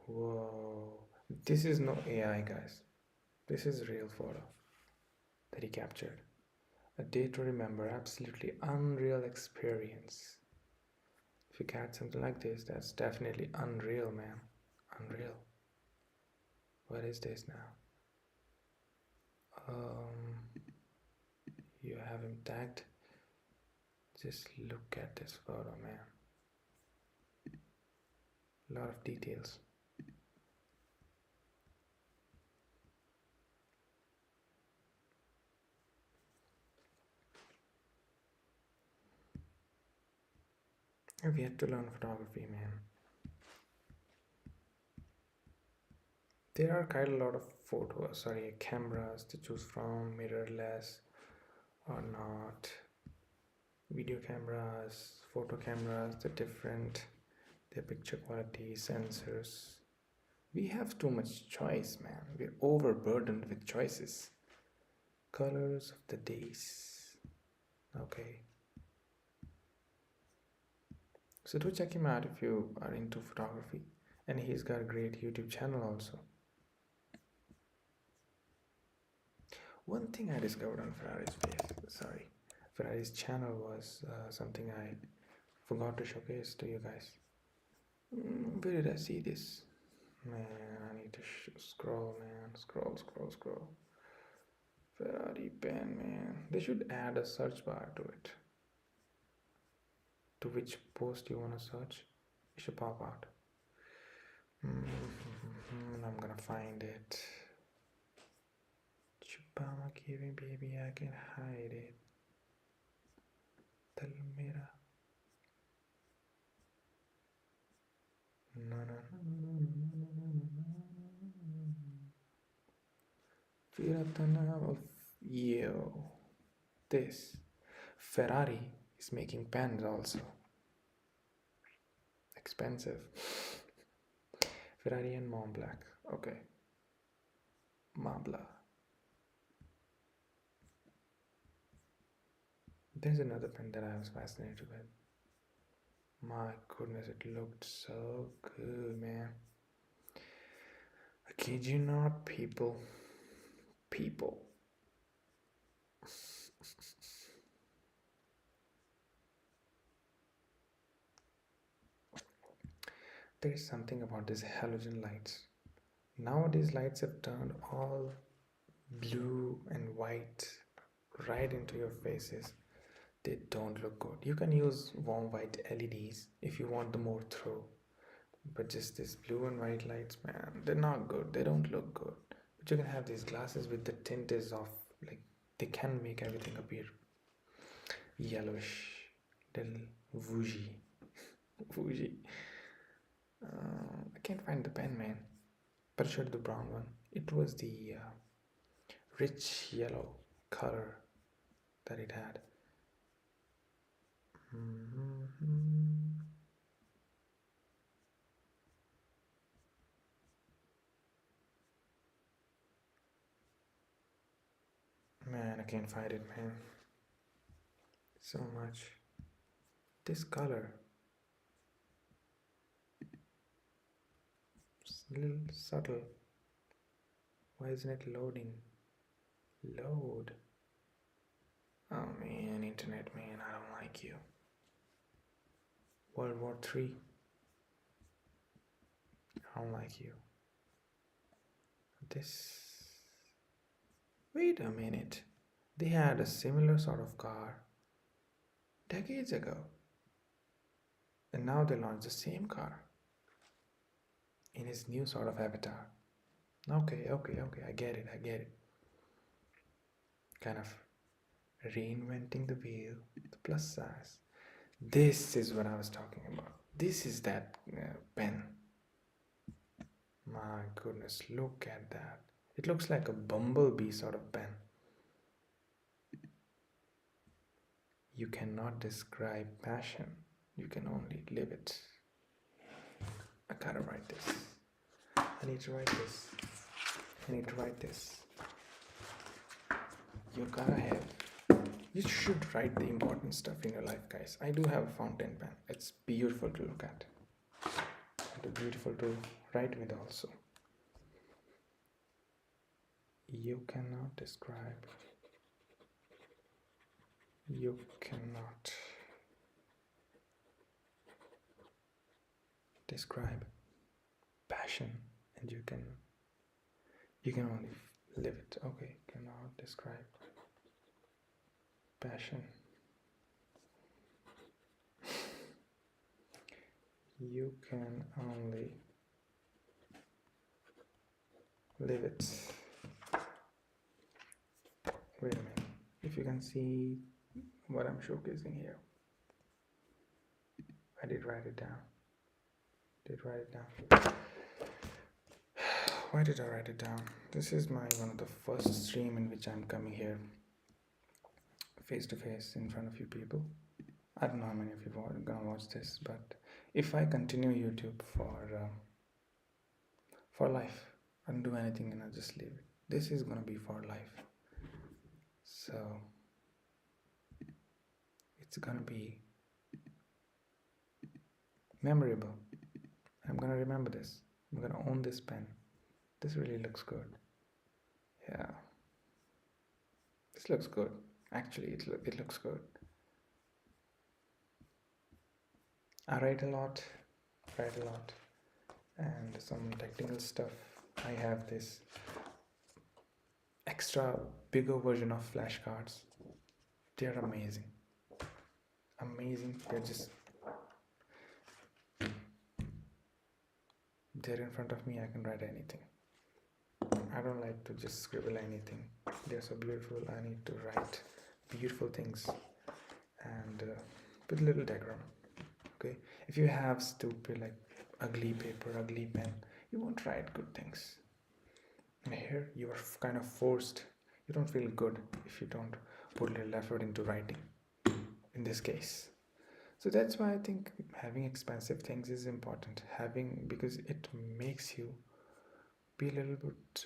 Whoa, this is no AI, guys. This is real photo that he captured. A day to remember, absolutely unreal experience. If you catch something like this, that's definitely unreal, man. Unreal. What is this now? You have him tagged. Just look at this photo, man. A lot of details. I've yet to learn photography, man. There are quite a lot of cameras to choose from, mirrorless or not. Video cameras, photo cameras, they're different. Their picture quality, sensors. We have too much choice, man. We're overburdened with choices. Colors of the days. Okay. So do check him out if you are into photography. And he's got a great YouTube channel also. One thing I discovered on Ferrari's channel was something I forgot to showcase to you guys. Where did I see this? Man, I need to scroll, man. Scroll. Ferrari pen, man. They should add a search bar to it. To which post you want to search, it should pop out. I'm gonna find it. Chupama giving, baby, I can hide it. Talmira. No. Firatana of this. Ferrari is making pens also. Expensive. Ferrari and Mont Blanc. Okay. Mabla. There's another pen that I was fascinated with. My goodness, it looked so good, man. I kid you not, people. There is something about these halogen lights. Nowadays, lights have turned all blue and white right into your faces. They don't look good. You can use warm white LEDs if you want the more throw. But just these blue and white lights, man, they're not good. They don't look good. But you can have these glasses with the tint is off. Like, they can make everything appear yellowish. Little woozy. I can't find the pen, man. But I showed the brown one. It was the rich yellow color that it had. Man, I can't find it, man. So much. This color. It's a little subtle. Why isn't it loading? Load. Oh man, internet, man, I don't like you. World War III. I don't like you. This. Wait a minute. They had a similar sort of car decades ago. And now they launched the same car in his new sort of avatar. Okay, I get it. Kind of reinventing the wheel, the plus size. This is what I was talking about. This is that pen. My goodness, look at that. It looks like a bumblebee sort of pen. You cannot describe passion. You can only live it. I gotta write this. I need to write this. You gotta have. You should write the important stuff in your life, guys. I do have a fountain pen. It's beautiful to look at. And beautiful to write with also. You cannot describe. You cannot describe passion, and you can only live it. Okay, cannot describe passion. You can only live it. Wait a minute. If you can see what I'm showcasing here. I did write it down. Why did I write it down? This is one of the first stream in which I'm coming here face to face in front of you people. I don't know how many of you are gonna watch this, but if I continue YouTube for life, I don't do anything and I just leave it. This is gonna be for life. So it's gonna be memorable. I'm gonna remember this. I'm gonna own this pen. This really looks good. Yeah. This looks good. Actually, it looks good. I write a lot, and some technical stuff. I have this extra bigger version of flashcards. They're amazing. They're in front of me. I can write anything. I don't like to just scribble anything. They're so beautiful. I need to write beautiful things and with little decorum. Okay, if you have stupid, like ugly paper, ugly pen, you won't write good things. And here you are kind of forced. You don't feel good if you don't put a little effort into writing, in this case. So that's why I think having expensive things is important. Because it makes you be a little bit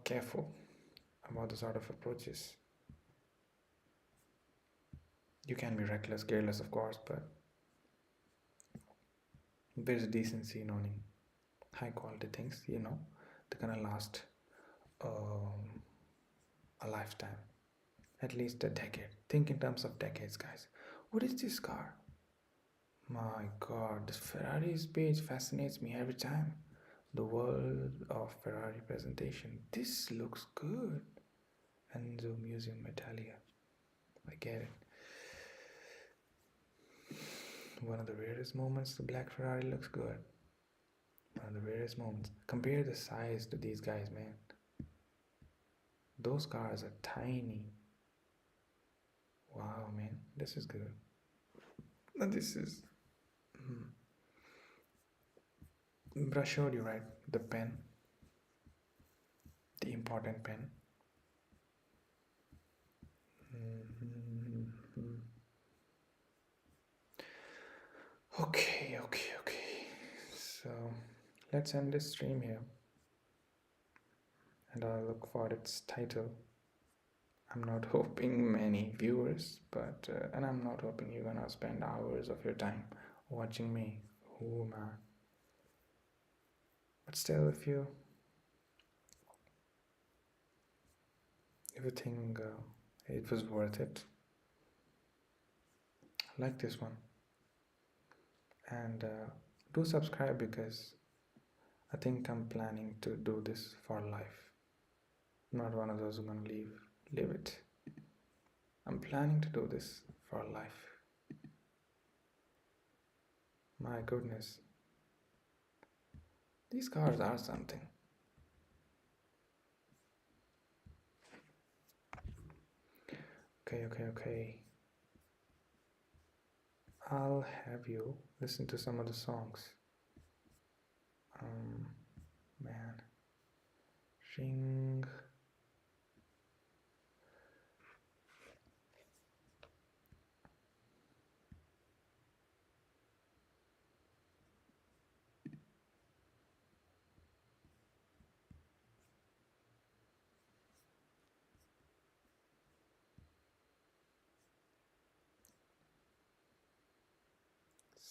careful about the sort of approaches. You can be reckless, careless, of course, but there's decency in owning high quality things, they're gonna last a lifetime, at least a decade. Think in terms of decades, guys. What is this car? My god, this Ferrari's page fascinates me every time. The world of Ferrari presentation. This looks good. Enzo Museum Italia. I get it. One of the rarest moments, the black Ferrari looks good. One of the rarest moments. Compare the size to these guys, man. Those cars are tiny. Wow, man, this is good. And this is... But I showed you, right? The pen. The important pen. Okay. So let's end this stream here. And I'll look for its title. I'm not hoping many viewers, but and I'm not hoping you're gonna spend hours of your time watching me. Who am I? But still, if you think it was worth it, like this one, and do subscribe, because I think I'm planning to do this for life. I'm not one of those who's gonna leave it. I'm planning to do this for life. My goodness. These cars are something. Okay. I'll have you listen to some of the songs. Man. Ring.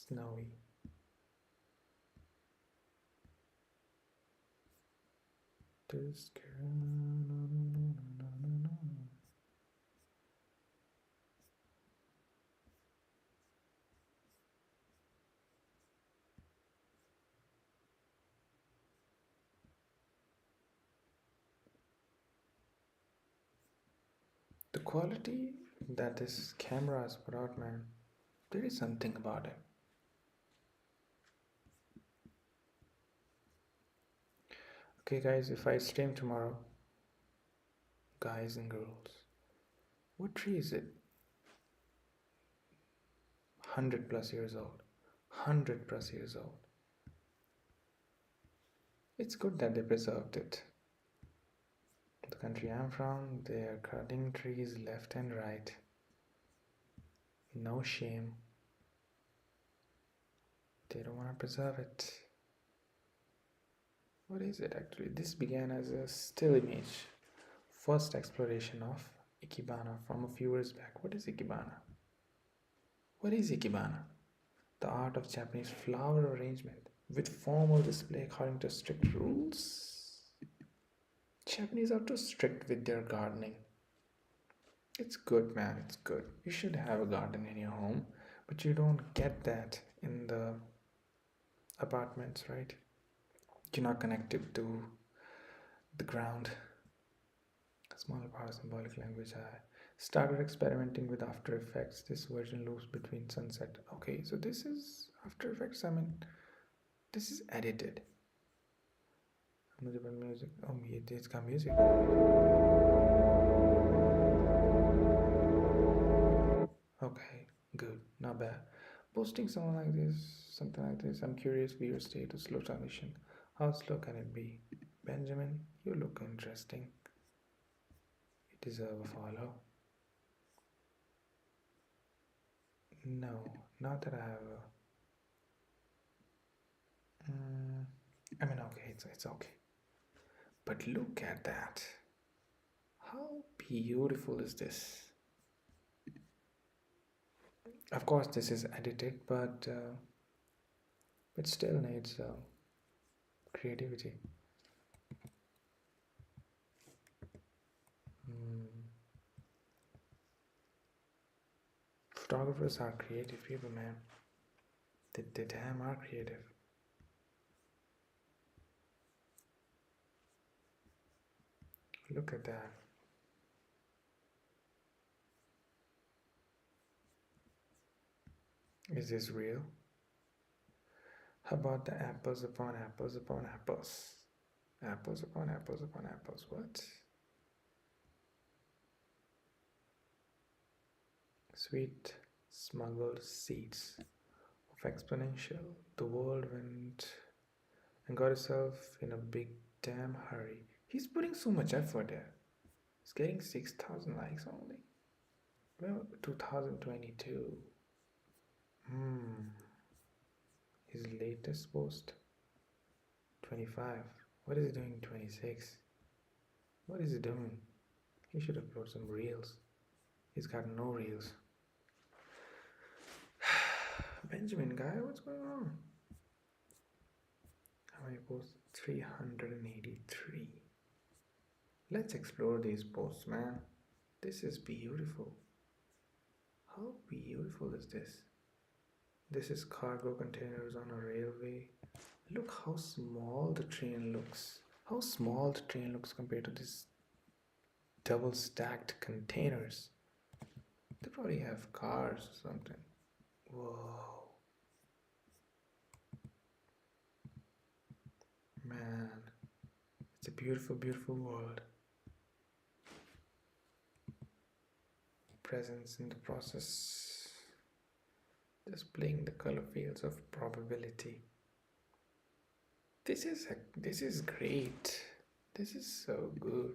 Snowy. This girl. No. The quality that this camera has put out, man, there is something about it. Okay, guys, if I stream tomorrow, guys and girls, what tree is it? 100 plus years old. 100 plus years old. It's good that they preserved it. The country I'm from, they are cutting trees left and right. No shame. They don't want to preserve it. What is it actually? This began as a still image. First exploration of Ikebana from a few years back. What is Ikebana? What is Ikebana? The art of Japanese flower arrangement with formal display according to strict rules. Japanese are too strict with their gardening. It's good, man, it's good. You should have a garden in your home, but you don't get that in the apartments, right? You're not connected to the ground. Small power symbolic language. I started experimenting with After Effects. This version loops between sunset. Okay, so this is After Effects. I mean, this is edited. Music. Oh, it's got music. Okay, good, not bad. Posting something like this. I'm curious for your state of slow transition. How slow can it be? Benjamin, you look interesting. You deserve a follow. No, not that I have okay, it's okay. But look at that. How beautiful is this? Of course, this is edited, but it still needs creativity. Photographers are creative people, man. They damn are creative. Look at that. Is this real? How about the apples upon apples upon apples? Apples upon apples upon apples. What? Sweet smuggled seeds of exponential. The world went and got itself in a big damn hurry. He's putting so much effort there. He's getting 6,000 likes only. Well, 2022. His latest post 25. What is he doing 26? What is he doing? He should upload some reels. He's got no reels. Benjamin guy, what's going on? How many posts? 383. Let's explore these posts, man. This is beautiful. How beautiful is this? This is cargo containers on a railway. Look how small the train looks. How small the train looks compared to these double stacked containers. They probably have cars or something. Whoa. a beautiful, beautiful world. Presence in the process, displaying the color fields of probability. This is great. This is so good.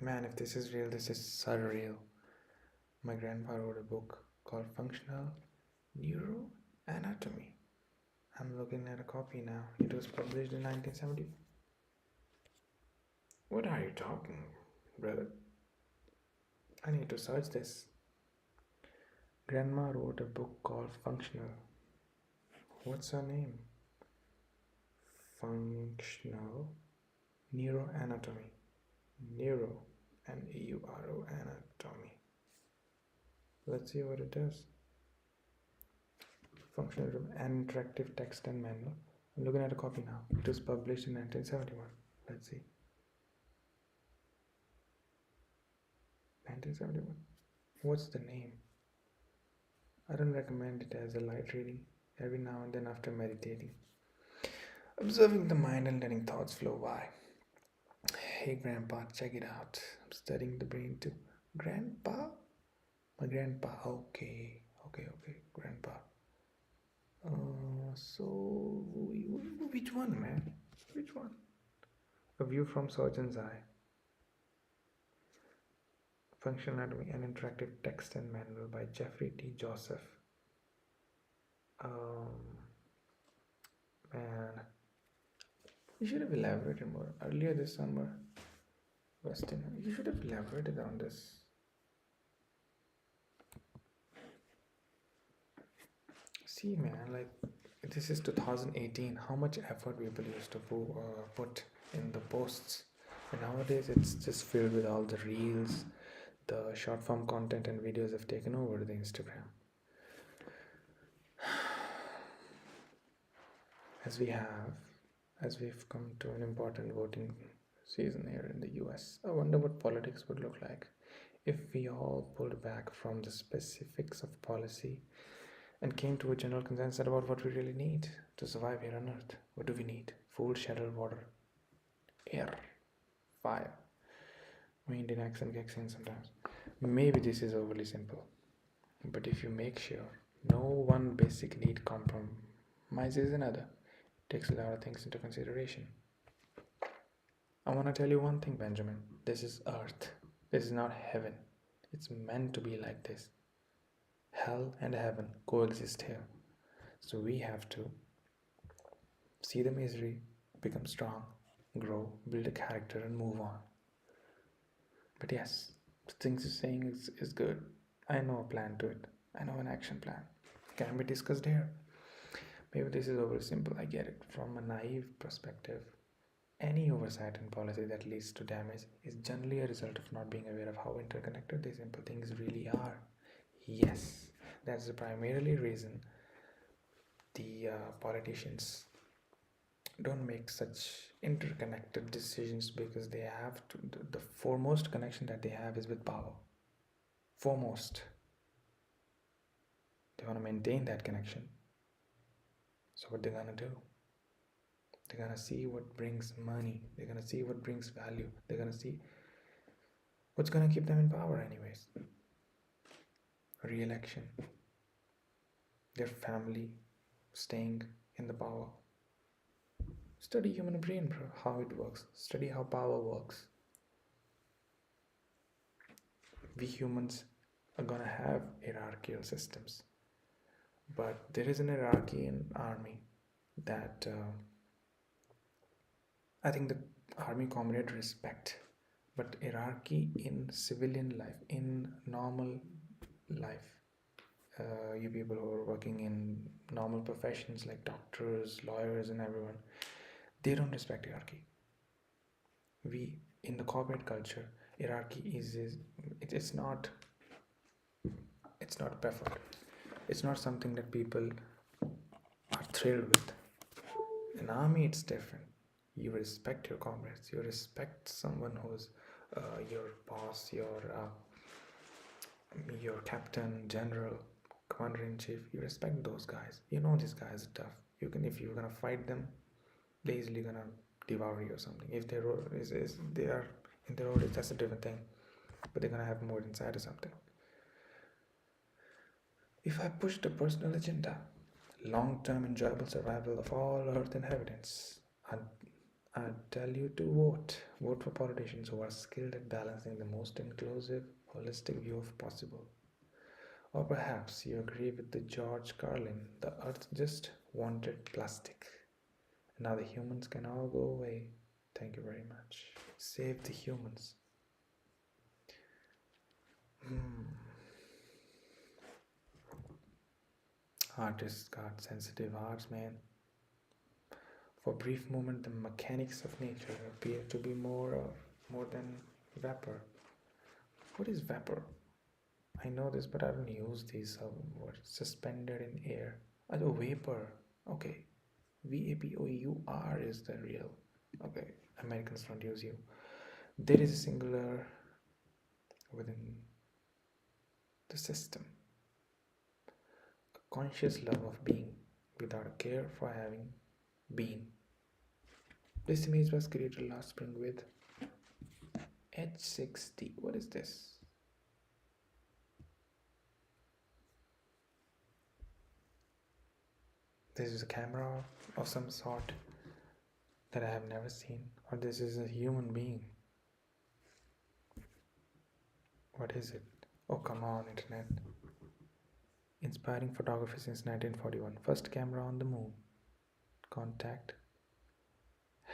Man, if this is real, this is surreal. My grandpa wrote a book called Functional Neuroanatomy. I'm looking at a copy now. It was published in 1970. What are you talking, brother? I need to search this. Grandma wrote a book called Functional. What's her name? Functional Neuroanatomy. Neuro, N-E-U-R-O, anatomy. Let's see what it does. Functional and interactive text and manual. I'm looking at a copy now. It was published in 1971. Let's see. 1971. What's the name? I don't recommend it as a light reading every now and then after meditating. Observing the mind and letting thoughts flow by. Hey grandpa, check it out. I'm studying the brain too. Grandpa? My grandpa. Okay. Grandpa. So which one, man? Which one? A View from Surgeon's Eye. Functional Anatomy, an interactive text and manual by Jeffrey T. Joseph. Man, you should have elaborated more earlier this summer, Weston. You should have elaborated on this. See, man, like this is 2018. How much effort people used to put in the posts, and nowadays it's just filled with all the reels. The short form content and videos have taken over the Instagram. As we've come to an important voting season here in the US, I wonder what politics would look like if we all pulled back from the specifics of policy and came to a general consensus about what we really need to survive here on Earth. What do we need? Food, shelter, water, air, fire. My Indian accent kicks in sometimes. Maybe this is overly simple, but if you make sure no one basic need compromises another, it takes a lot of things into consideration. I want to tell you one thing, Benjamin. This is Earth. This is not heaven. It's meant to be like this. Hell and heaven coexist here. So we have to see the misery, become strong, grow, build a character, and move on. But yes, the things you're saying is good. I know a plan to it. I know an action plan. Can be discussed here. Maybe this is overly simple. I get it. From a naive perspective, any oversight in policy that leads to damage is generally a result of not being aware of how interconnected these simple things really are. Yes, that's the primarily reason the politicians don't make such interconnected decisions, because they have to. The foremost connection that they have is with power. Foremost. They want to maintain that connection. So what they're gonna do? They're gonna see what brings money. They're gonna see what brings value. They're gonna see what's gonna keep them in power anyways. Re-election. Their family staying in the power. Study human brain, bro, how it works. Study how power works. We humans are gonna have hierarchical systems, but there is an hierarchy in army that I think the army comrade respect, but hierarchy in civilian life, in normal life, you people who are working in normal professions like doctors, lawyers, and everyone, they don't respect hierarchy. We, in the corporate culture, hierarchy it's not preferred. It's not something that people are thrilled with. In army, it's different. You respect your comrades. You respect someone who's your boss, your captain, general, commander-in-chief. You respect those guys. You know these guys are tough. You can, if you're gonna fight them, they're easily gonna devour you or something. If they they are in the road, that's a different thing. But they're gonna have more inside or something. If I push the personal agenda, long-term enjoyable survival of all Earth inhabitants, I'd tell you to vote. Vote for politicians who are skilled at balancing the most inclusive, holistic view of possible. Or perhaps you agree with the George Carlin, the Earth just wanted plastic. Now the humans can all go away. Thank you very much. Save the humans. Artists got sensitive hearts, man. For a brief moment, the mechanics of nature appear to be more than vapor. What is vapor? I know this, but I don't use these words. Suspended in air. Oh, vapor. Okay. VAPOUR is the real. Okay. Americans don't use you. There is a singular within the system. A conscious love of being without a care for having been. This image was created last spring with H6D. What is this? This is a camera of some sort that I have never seen, or this is a human being. What is it? Oh, come on, internet. Inspiring photography since 1941. First camera on the moon. Contact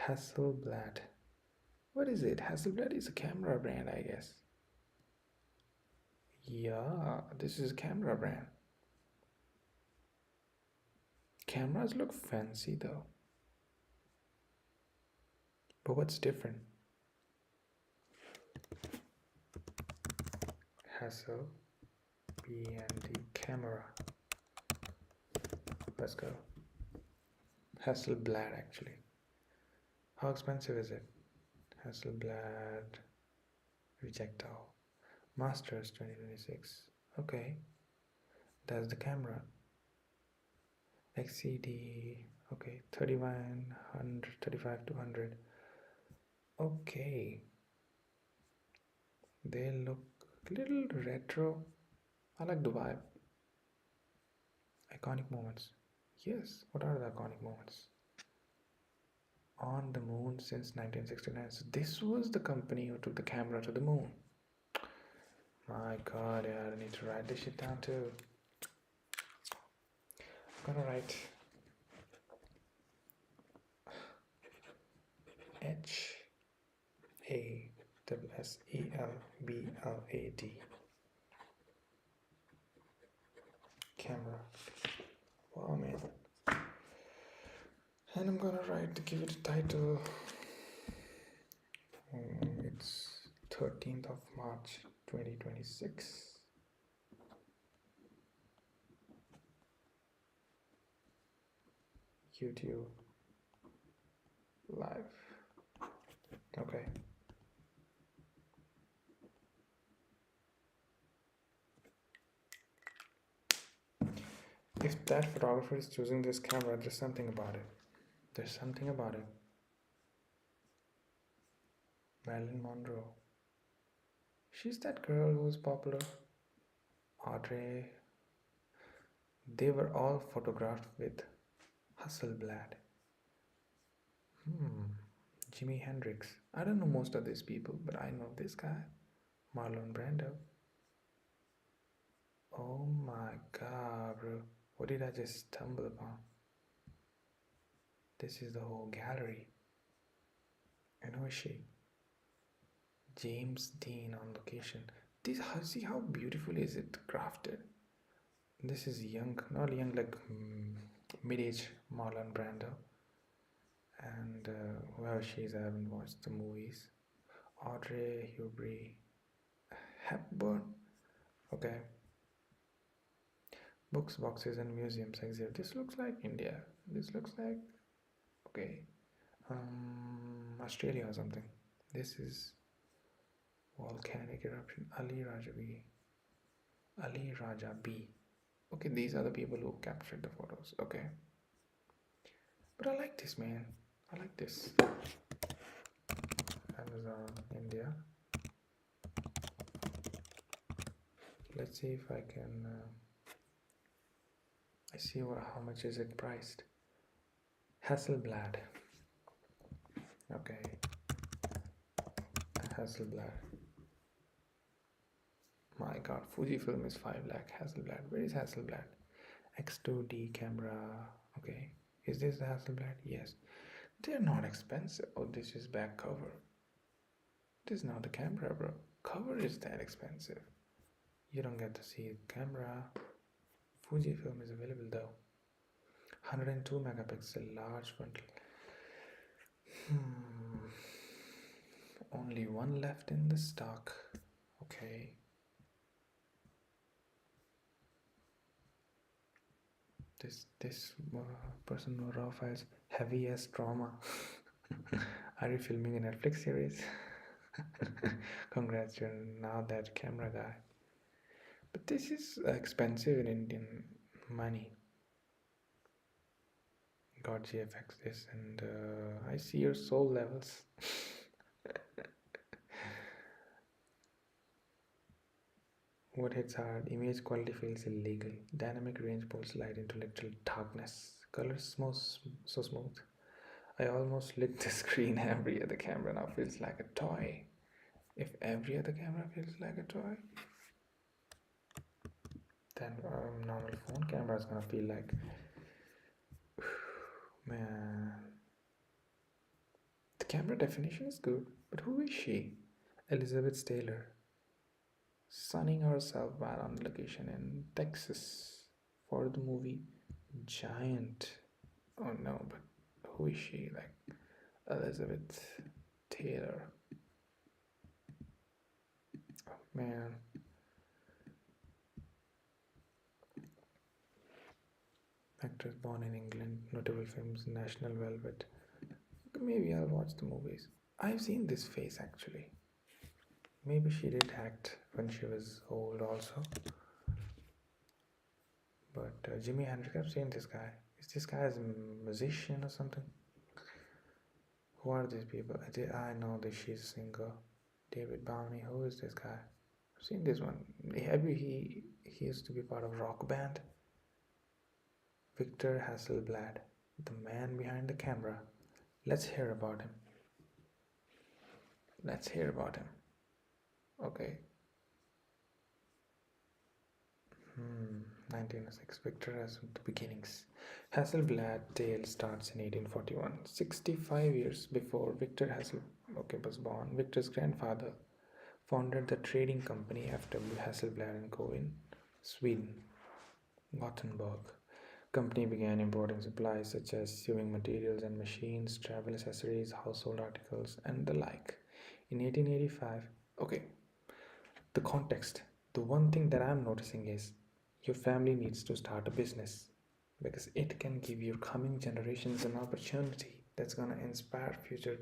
Hasselblad. What is it? Hasselblad is a camera brand, I guess. Yeah, this is a camera brand. Cameras look fancy though. But what's different? Hassel BND camera. Let's go. Hasselblad actually. How expensive is it? Hasselblad Rejectile. Masters 2026. Okay. That's the camera. XCD. Okay. 3100, 35 to 100. Okay. They look a little retro. I like the vibe. Iconic moments. Yes. What are the iconic moments? On the moon since 1969. So this was the company who took the camera to the moon. My god, yeah, I need to write this shit down too. I'm gonna write HASSELBLAD. Camera. Wow, man. And I'm gonna give it a title. It's 13th of March 2026. YouTube live. Okay. If that photographer is choosing this camera, there's something about it. There's something about it. Marilyn Monroe. She's that girl who was popular. Audrey. They were all photographed with Hasselblad. Jimi Hendrix. I don't know most of these people, but I know this guy. Marlon Brando. Oh my god, bro. What did I just stumble upon? This is the whole gallery. And who is she? James Dean on location. See how beautiful is it crafted? This is young, not young, like mid-age Marlon Brando. And whoever she is, I haven't watched the movies. Audrey Hepburn. Okay. Books, boxes, and museums exhibit. This looks like India. This looks like Australia or something. This is volcanic eruption. Ali Raja B. Okay, these are the people who captured the photos. Okay. But I like this, man. I like this. Amazon India. Let's see if I can. I see how much is it priced. Hasselblad. Okay. Hasselblad. My god, Fujifilm is 5 lakh. Hasselblad. Where is Hasselblad? X2D camera. Okay. Is this the Hasselblad? Yes. They're not expensive. Oh, this is back cover. This is not the camera, bro. Cover is that expensive. You don't get to see the camera. Fujifilm is available though. 102 megapixel large frontal. Only one left in the stock. Okay. This person who raw files heavy as trauma. Are you filming a Netflix series? Congrats, you're now that camera guy. But this is expensive in Indian money. Got GFX this, and I see your soul levels. What hits hard? Image quality feels illegal. Dynamic range pulls light into literal darkness. Colors so smooth. I almost licked the screen. Every other camera now feels like a toy. If every other camera feels like a toy, then normal phone camera is gonna feel like, man. The camera definition is good, but who is she? Elizabeth Taylor, sunning herself while on location in Texas for the movie Giant. Oh no, but who is she? Like Elizabeth Taylor. Oh man. Actress born in England, notable films, National Velvet. Maybe I'll watch the movies. I've seen this face actually. Maybe she did act when she was old also. But Jimi Hendrix, I've seen this guy. Is this guy as a musician or something? Who are these people? I know that she's a singer. David Bowie. Who is this guy? I've seen this one. He used to be part of rock band. Victor Hasselblad, the man behind the camera. Let's hear about him. Okay. 1906. Victor has the beginnings. Hasselblad tale starts in 1841. 65 years before Victor Hasselblad was born, Victor's grandfather founded the trading company F.W. Hasselblad & Co. in Sweden, Gothenburg. Company began importing supplies such as sewing materials and machines, travel accessories, household articles, and the like. In 1885, okay, the context. The one thing that I'm noticing is your family needs to start a business because it can give your coming generations an opportunity that's going to inspire future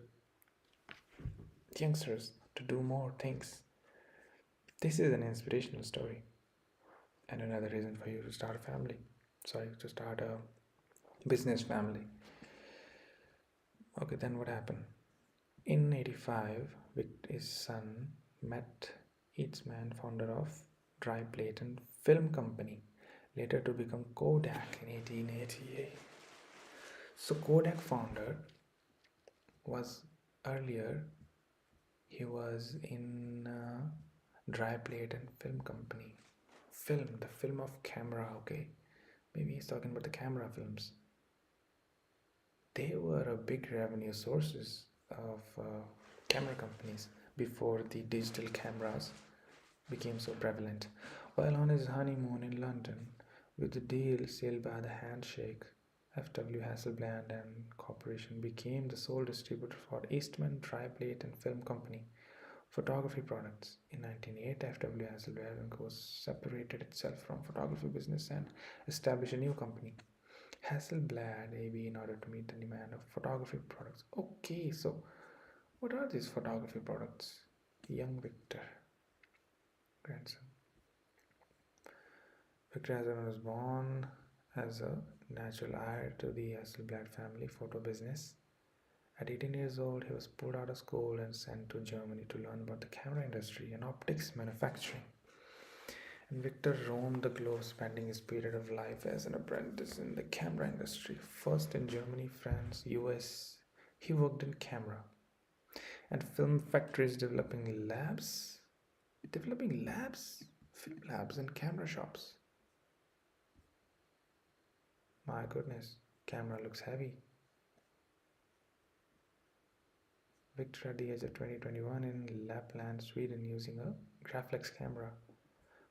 youngsters to do more things. This is an inspirational story and another reason for you to start a family. To start a business family. Okay, then what happened? In 85, his son met Eastman, founder of Dry Plate and Film Company, later to become Kodak in 1888. So Kodak founder was earlier, he was in Dry Plate and Film Company. The film of camera, okay. Maybe he's talking about the camera films. They were a big revenue sources of camera companies before the digital cameras became so prevalent. While on his honeymoon in London, with the deal sealed by the handshake, F.W. Hasselblad and Corporation became the sole distributor for Eastman Dry Plate and Film Company photography products. In 1908, F.W. Hasselblad & Co. separated itself from photography business and established a new company, Hasselblad AB, in order to meet the demand of photography products. Okay, so what are these photography products? Young Victor, grandson. Victor Hasselblad was born as a natural heir to the Hasselblad family photo business. At 18 years old, he was pulled out of school and sent to Germany to learn about the camera industry and optics manufacturing. And Victor roamed the globe, spending his period of life as an apprentice in the camera industry. First in Germany, France, US, he worked in camera and film factories, developing film labs, and camera shops. My goodness, camera looks heavy. Victor at the age of 2021 in Lapland, Sweden, using a Graflex camera.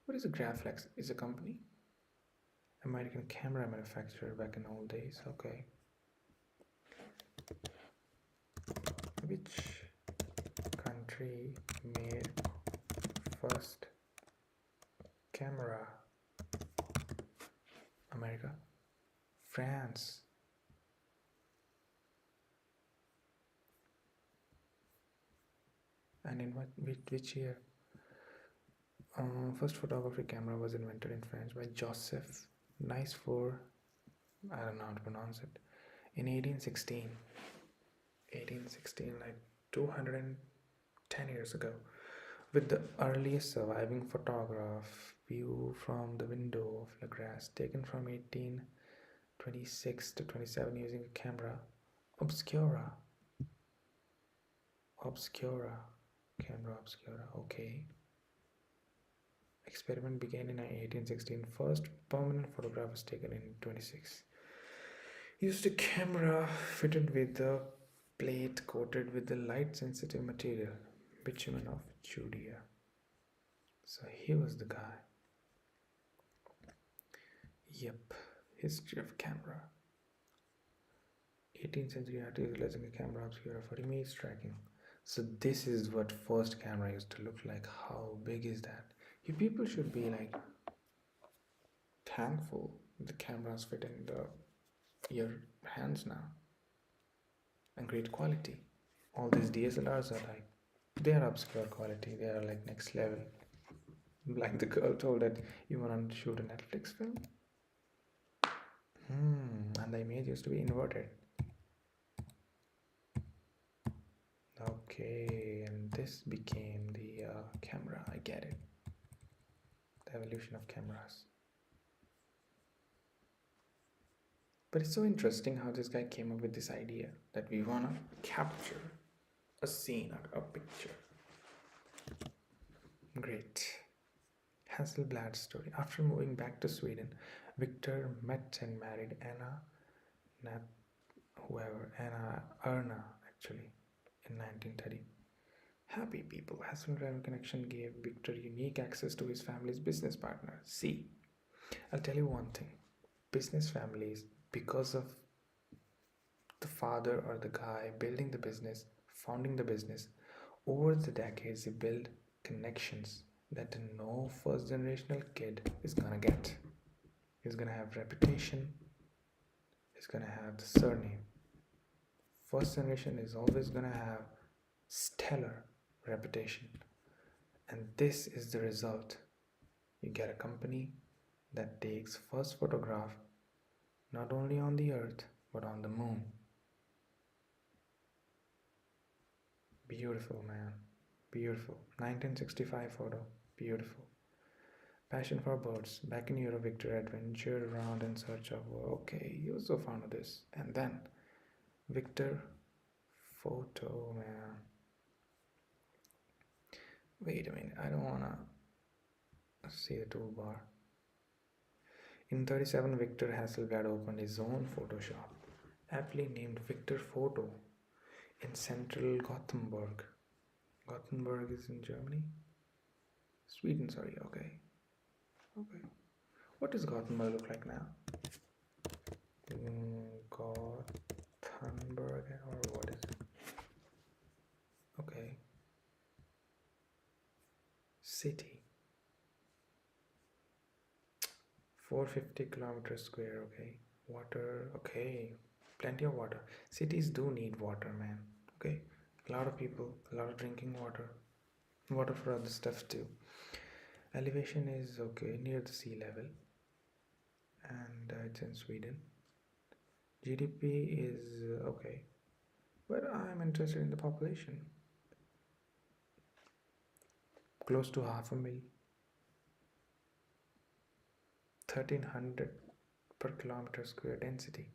What is a Graflex? Is a company? American camera manufacturer back in old days. Okay. Which country made first camera? America. France. And in which year? First photography camera was invented in France by Joseph Nicefor. I don't know how to pronounce it. In 1816. 1816, like 210 years ago. With the earliest surviving photograph, view from the window of La Grasse, taken from 1826 to 27 using a camera obscura. Camera obscura, okay. Experiment began in 1816. First permanent photograph was taken in 26. Used a camera fitted with a plate coated with the light sensitive material, bitumen of Judea. So he was the guy. Yep, history of camera. 18th century art utilizing a camera obscura for image tracking. So this is what first camera used to look like. How big is that? You people should be like thankful the cameras fit in your hands now. And great quality. All these DSLRs are like, they are obscure quality. They are like next level. Like the girl told that you want to shoot a Netflix film. And the image used to be inverted. Okay, and this became the camera. I get it. The evolution of cameras. But it's so interesting how this guy came up with this idea that we want to capture a scene, a picture. Great. Hasselblad's story. After moving back to Sweden, Victor met and married Anna Erna actually, in 1930. Happy people. Hasselblad connection gave Victor unique access to his family's business partner. See, I'll tell you one thing. Business families, because of the father or the guy building the business, founding the business, over the decades they build connections that no first generational kid is gonna get. He's gonna have reputation, he's gonna have the surname. First generation is always gonna have stellar reputation, and this is the result. You get a company that takes first photograph not only on the earth but on the moon. Beautiful, man, beautiful. 1965 photo, beautiful. Passion for birds. Back in Europe, Victor adventured around in search of okay, he was so fond of this. And then Victor photo, man. Wait a minute, I don't wanna see the toolbar. In 37, Victor Hasselblad opened his own photo shop, aptly named Victor Photo, in central Gothenburg. Gothenburg is in Germany? Sweden, sorry, okay. What does Gothenburg look like now? Gothenburg, or what is it? Okay. City. 450 kilometers square, okay. Water, okay. Plenty of water. Cities do need water, man. Okay. A lot of people, a lot of drinking water. Water for other stuff too. Elevation is okay, near the sea level. and it's in Sweden. GDP is okay, but I'm interested in the population. Close to 500,000, 1300 per kilometer square density.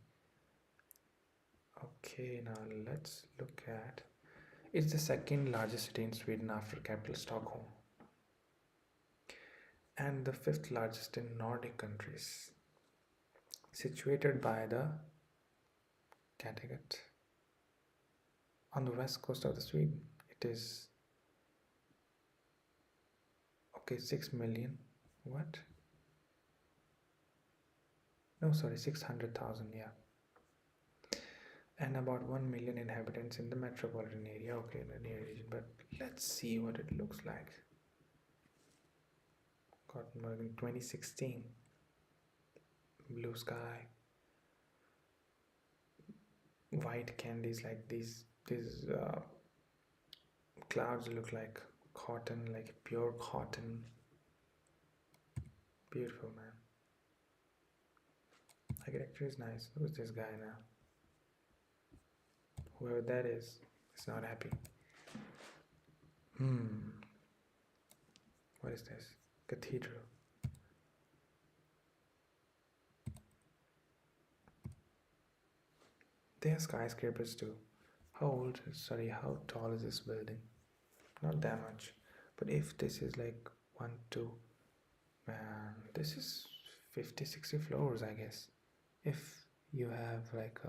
Okay, now let's look at. It's the second largest city in Sweden after capital Stockholm, and the fifth largest in Nordic countries. Situated by the Kattegat on the west coast of the Sweden. It is okay. 6 million. What? No, sorry, 600,000. Yeah. And about 1 million inhabitants in the metropolitan area. Okay, the near region. But let's see what it looks like. Gothenburg in 2016. Blue sky. White candies like these clouds look like cotton, like pure cotton. Beautiful, man. Architecture is nice. Who's this guy now? Whoever that is not happy. What is this? Cathedral. They are skyscrapers too. How tall is this building? Not that much. But if this is like 1, 2, man, this is 50, 60 floors, I guess. If you have like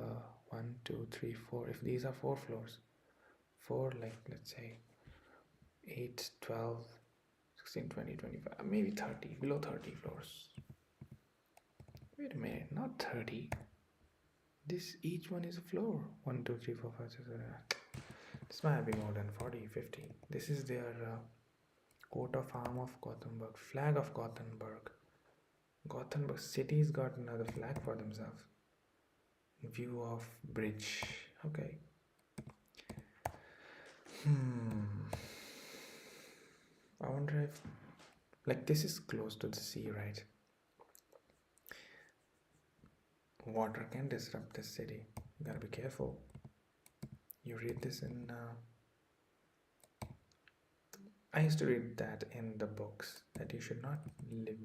1, 2, 3, 4, if these are 4 floors, 4, like let's say 8, 12, 16, 20, 25, maybe 30, below 30 floors. Wait a minute, not 30. Each one is a floor. 1, 2, 3, 4, 5, 6, 7, 8. This might be more than 40, 50. This is their coat of arm of Gothenburg, flag of Gothenburg. Gothenburg city's got another flag for themselves. View of bridge. Okay. I wonder if, like, this is close to the sea, right? Water can disrupt this city. You gotta be careful. You read this in I used to read that in the books, that you should not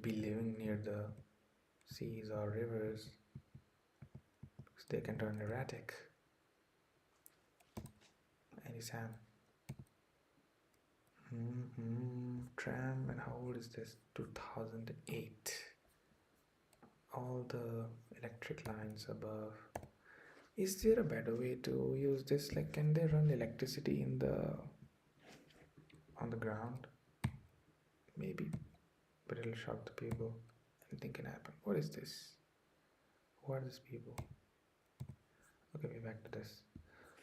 be living near the seas or rivers because they can turn erratic. Anytime. Tram, and how old is this? 2008. All the electric lines above. Is there a better way to use this? Like, can they run electricity on the ground? Maybe, but it'll shock the people. Anything can happen. What is this? Who are these people? Okay, we're back to this.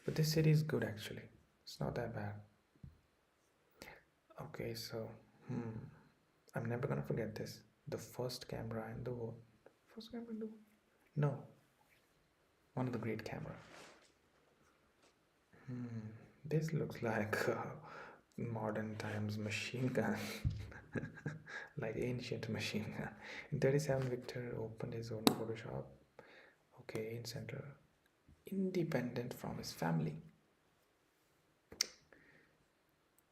But this city is good actually. It's not that bad. Okay, so I'm never gonna forget this. The first camera in the world. First camera in the world? No. One of the great camera. This looks like modern times machine gun. Like ancient machine gun. In 37, Victor opened his own photo shop. Okay, in Central. Independent from his family.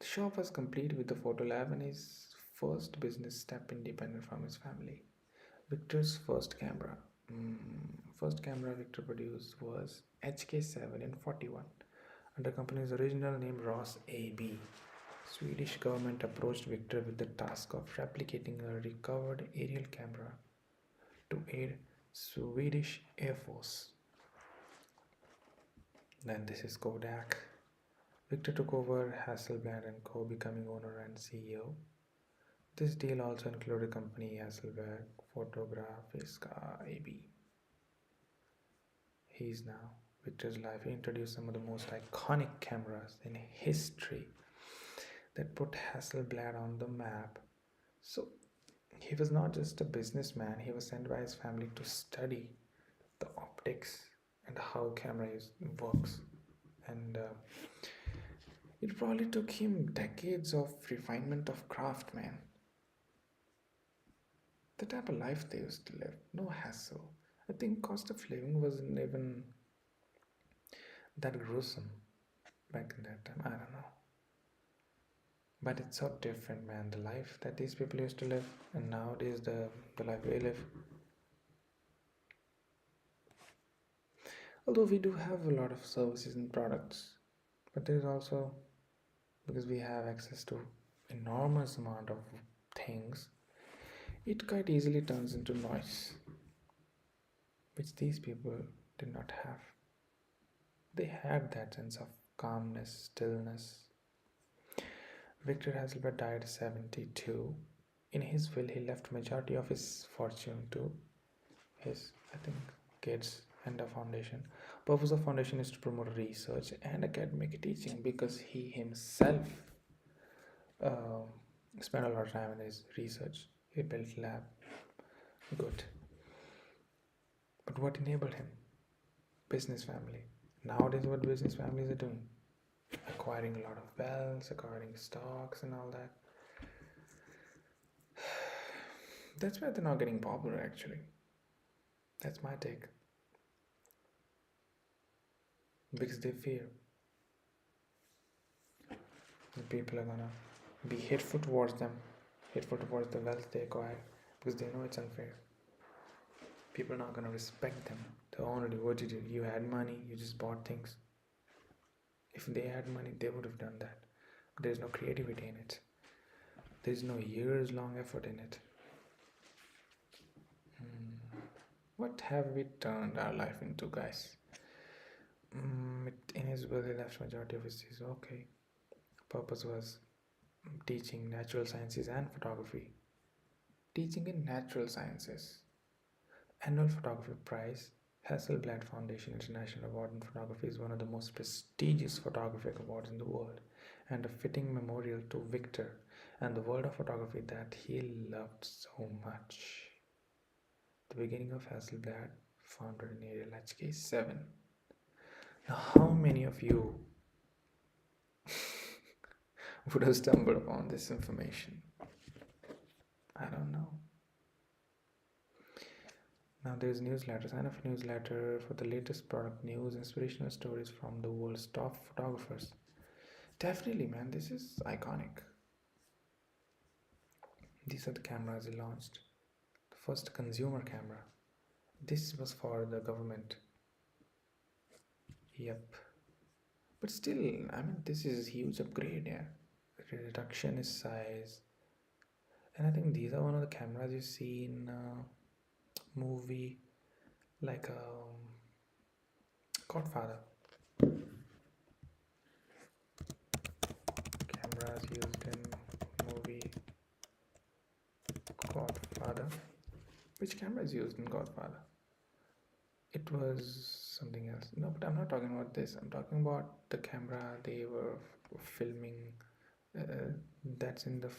The shop was complete with the photo lab and his first business step independent from his family. Victor's first camera. First camera Victor produced was HK7 in 41 under company's original name Ross AB. Swedish government approached Victor with the task of replicating a recovered aerial camera to aid Swedish Air Force. Then this is Kodak. Victor took over Hasselblad & Co., becoming owner and CEO. This deal also included company Hasselblad Fotografiska AB. He's now Victor's life. He introduced some of the most iconic cameras in history that put Hasselblad on the map. So he was not just a businessman, he was sent by his family to study the optics and how camera works. And it probably took him decades of refinement of craft, man. the type of life they used to live. No hassle. I think cost of living wasn't even that gruesome back in that time. I don't know. But it's so different, man. The life that these people used to live, and nowadays the life we live. Although we do have a lot of services and products, but there's also, because we have access to enormous amount of things, it quite easily turns into noise, which these people did not have. They had that sense of calmness, stillness. Victor Hasselblad died at 72. In his will, he left majority of his fortune to his, I think, kids and a foundation. Purpose of foundation is to promote research and academic teaching because he himself uh, spent a lot of time in his research. He built lab. Good. But what enabled him? Business family. Nowadays, what business families are doing? Acquiring a lot of wealth, acquiring stocks and all that. That's why they're not getting popular actually. That's my take. Because they fear that people are gonna be hateful towards them, hateful towards the wealth they acquire, because they know it's unfair. People are not gonna respect them. They already, what did you do? You had money, you just bought things. If they had money, they would have done that. There's no creativity in it. There's no years long effort in it. What have we turned our life into, guys? In his will, he left majority of his seas. Okay. Purpose was teaching natural sciences and photography. Teaching in natural sciences. Annual Photography Prize. Hasselblad Foundation International Award in Photography is one of the most prestigious photographic awards in the world and a fitting memorial to Victor and the world of photography that he loved so much. The beginning of Hasselblad, founded in Ariel HK7. Now, how many of you would have stumbled upon this information? I don't know. Now there's newsletter. Sign up for newsletter for the latest product news, inspirational stories from the world's top photographers. Definitely, man, this is iconic. These are the cameras he launched. The first consumer camera. This was for the government. Yep. But still, I mean, this is a huge upgrade, yeah. Reduction in size. And I think these are one of the cameras you see in movie like Godfather. Cameras used in movie Godfather. Which camera is used in Godfather? It was something else. No, but I'm not talking about this. I'm talking about the camera they were filming. That's in the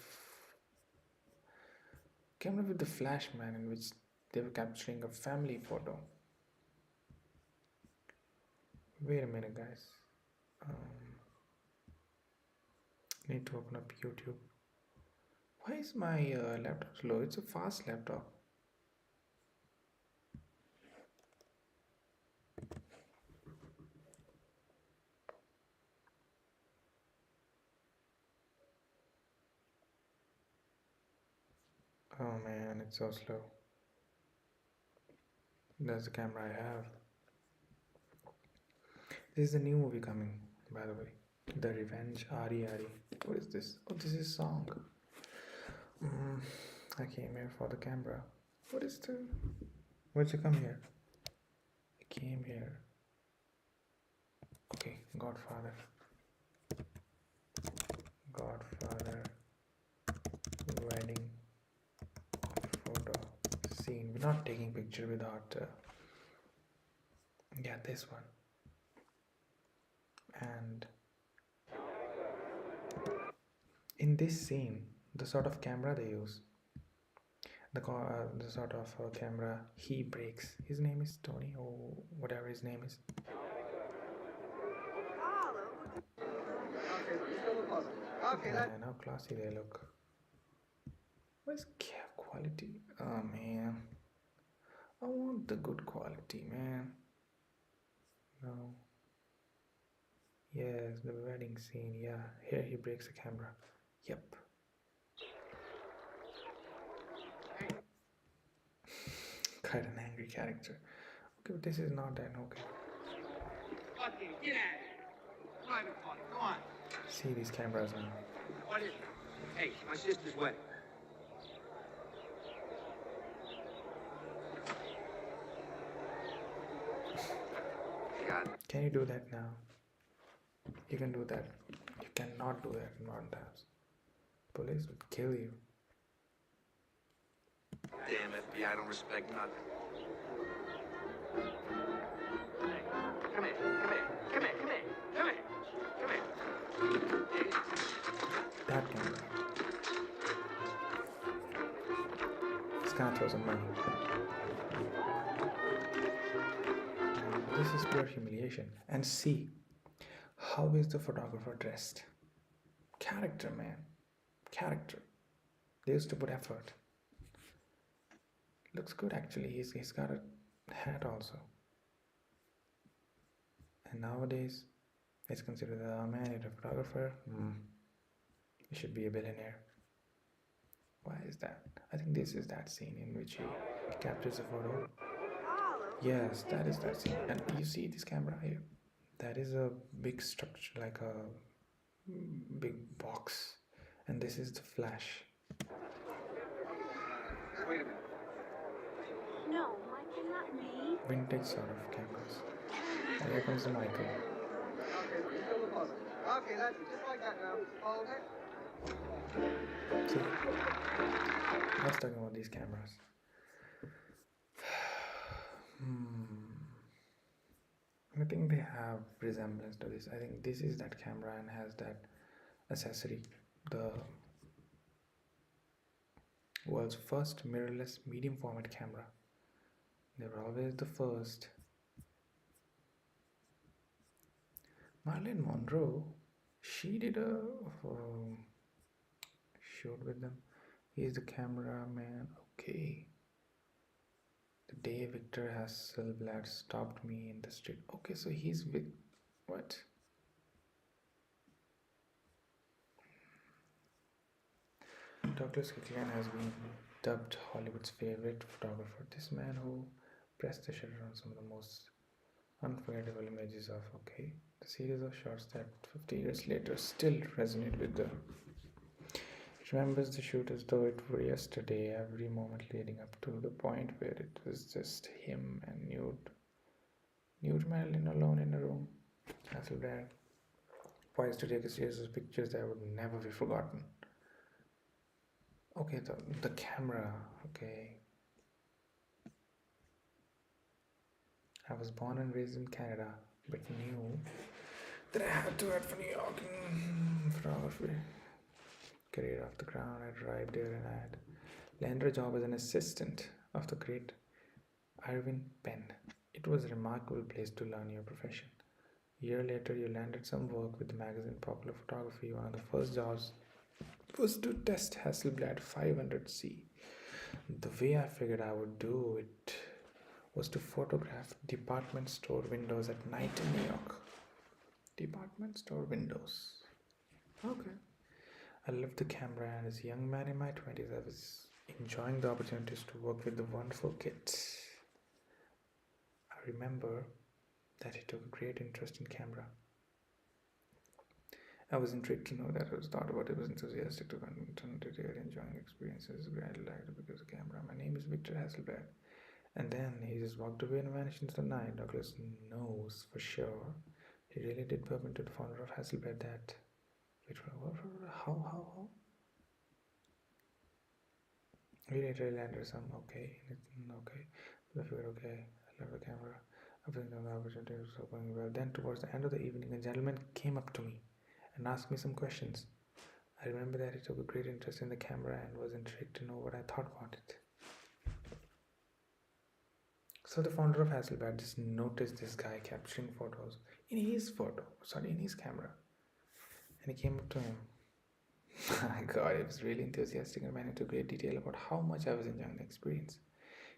camera with the flash, man, in which they were capturing a family photo. Wait a minute, guys. Need to open up YouTube. Why is my laptop slow? It's a fast laptop. Oh man, it's so slow. That's the camera I have. This is a new movie coming, by the way. The Revenge, Ari Ari. What is this? Oh, this is a song. I came here for the camera. What is the... Where'd you come here? I came here. Okay, Godfather. Godfather. Wedding. Photo. Scene. We're not taking picture without... yeah, this one. And... in this scene, the sort of camera they use, the sort of camera he breaks. His name is Tony, or whatever his name is. Man, how classy they look. Where's quality? Oh man, I want the good quality, man. No. Yes, the wedding scene. Yeah, here he breaks the camera. Yep. Quite an angry character. Okay, but this is not that. Okay. Fucking get out of here. I'm not even funny. Come on. See these cameras now. What is it? Hey, my sister's wedding. Can you do that now? You can do that. You cannot do that in modern times. Police would kill you. Damn FBI don't respect nothing. Come here, come here, come here, come here, come here, come here. That camera. It's gonna throw some money. This is pure humiliation. And see, how is the photographer dressed? Character, man. Character. They used to put effort. Looks good actually. He's got a hat also. And nowadays, it's considered, oh man, you're a photographer. You should be a billionaire. Why is that? I think this is that scene in which he captures a photo. Yes, that is that scene. And you see this camera here? That is a big structure, like a big box. And this is the flash. Wait a minute. No, Michael, not me. Vintage sort of cameras. And here comes the Michael. Okay, you still the puzzle. Okay, that's it. Just like that now. All okay? See, I was talking about these cameras. I think they have resemblance to this. I think this is that camera and has that accessory. The world's first mirrorless medium format camera. They were always the first. Marilyn Monroe, she did a shoot with them. He's the cameraman. Okay. The day Victor Hasselblad stopped me in the street. Okay, so he's with what? Douglas Kirkland has been dubbed Hollywood's favorite photographer. This man who pressed the shutter on some of the most unforgettable images of, okay, the series of shots that 50 years later still resonate with them. Remembers the shoot as though it were yesterday, every moment leading up to the point where it was just him and nude Marilyn alone in a room. Hasselblad poised to take a series of pictures that would never be forgotten. Okay, the camera, okay. I was born and raised in Canada, but knew that I had to head for New York in photography. Career off the ground, I arrived there and I had landed a job as an assistant of the great Irving Penn. It was a remarkable place to learn your profession. A year later, you landed some work with the magazine Popular Photography. One of the first jobs was to test Hasselblad 500C. The way I figured I would do it was to photograph department store windows at night in New York. Department store windows. Okay. I loved the camera, and as a young man in my 20s, I was enjoying the opportunities to work with the wonderful kids. I remember that he took a great interest in camera. I was intrigued to know that I was thought about it, was enthusiastic to continue detail, enjoying experiences. I liked it because of the camera. My name is Victor Hasselblad. And then he just walked away and vanished into the night. Douglas knows for sure he really did bump into the founder of Hasselblad that. Wait, how? We later landed some, okay. I figured, okay, I love the camera. I think the opportunity was going well. Then towards the end of the evening, a gentleman came up to me and asked me some questions. I remember that he took a great interest in the camera and was intrigued to know what I thought about it. So the founder of Hasselblad just noticed this guy capturing photos in his camera. And he came up to him. My God, he was really enthusiastic and went into great detail about how much I was enjoying the experience.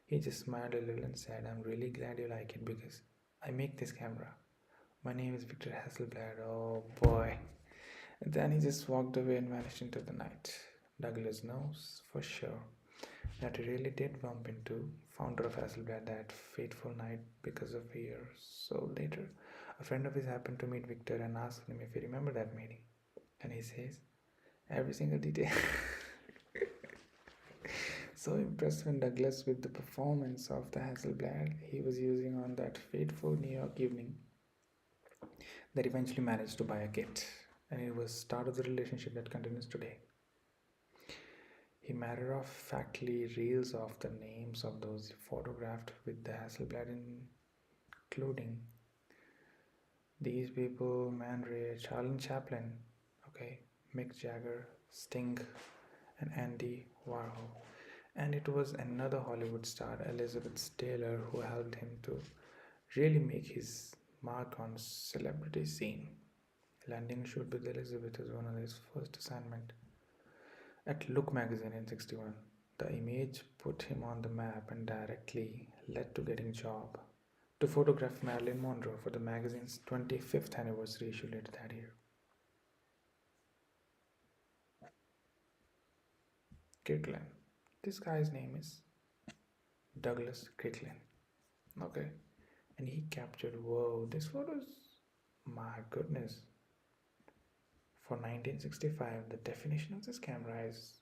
He just smiled a little and said, I'm really glad you like it because I make this camera. My name is Victor Hasselblad. Oh boy. And then he just walked away and vanished into the night. Douglas knows for sure that he really did bump into founder of Hasselblad that fateful night because of a year so later. A friend of his happened to meet Victor and asked him if he remembered that meeting. And he says, every single detail. So impressed when Douglas with the performance of the Hasselblad he was using on that fateful New York evening that eventually managed to buy a kit. And it was start of the relationship that continues today. He matter of factly reels off the names of those photographed with the Hasselblad, including these people: Man Ray, Charlie Chaplin, okay, Mick Jagger, Sting, and Andy Warhol. And it was another Hollywood star, Elizabeth Taylor, who helped him to really make his mark on celebrity scene. Landing a shoot with Elizabeth was one of his first assignment at Look magazine in 61. The image put him on the map and directly led to getting a job to photograph Marilyn Monroe for the magazine's 25th anniversary issue later that year. Kirkland. This guy's name is Douglas Kirkland. Okay. And he captured, whoa, this photos, my goodness. For 1965, the definition of this camera is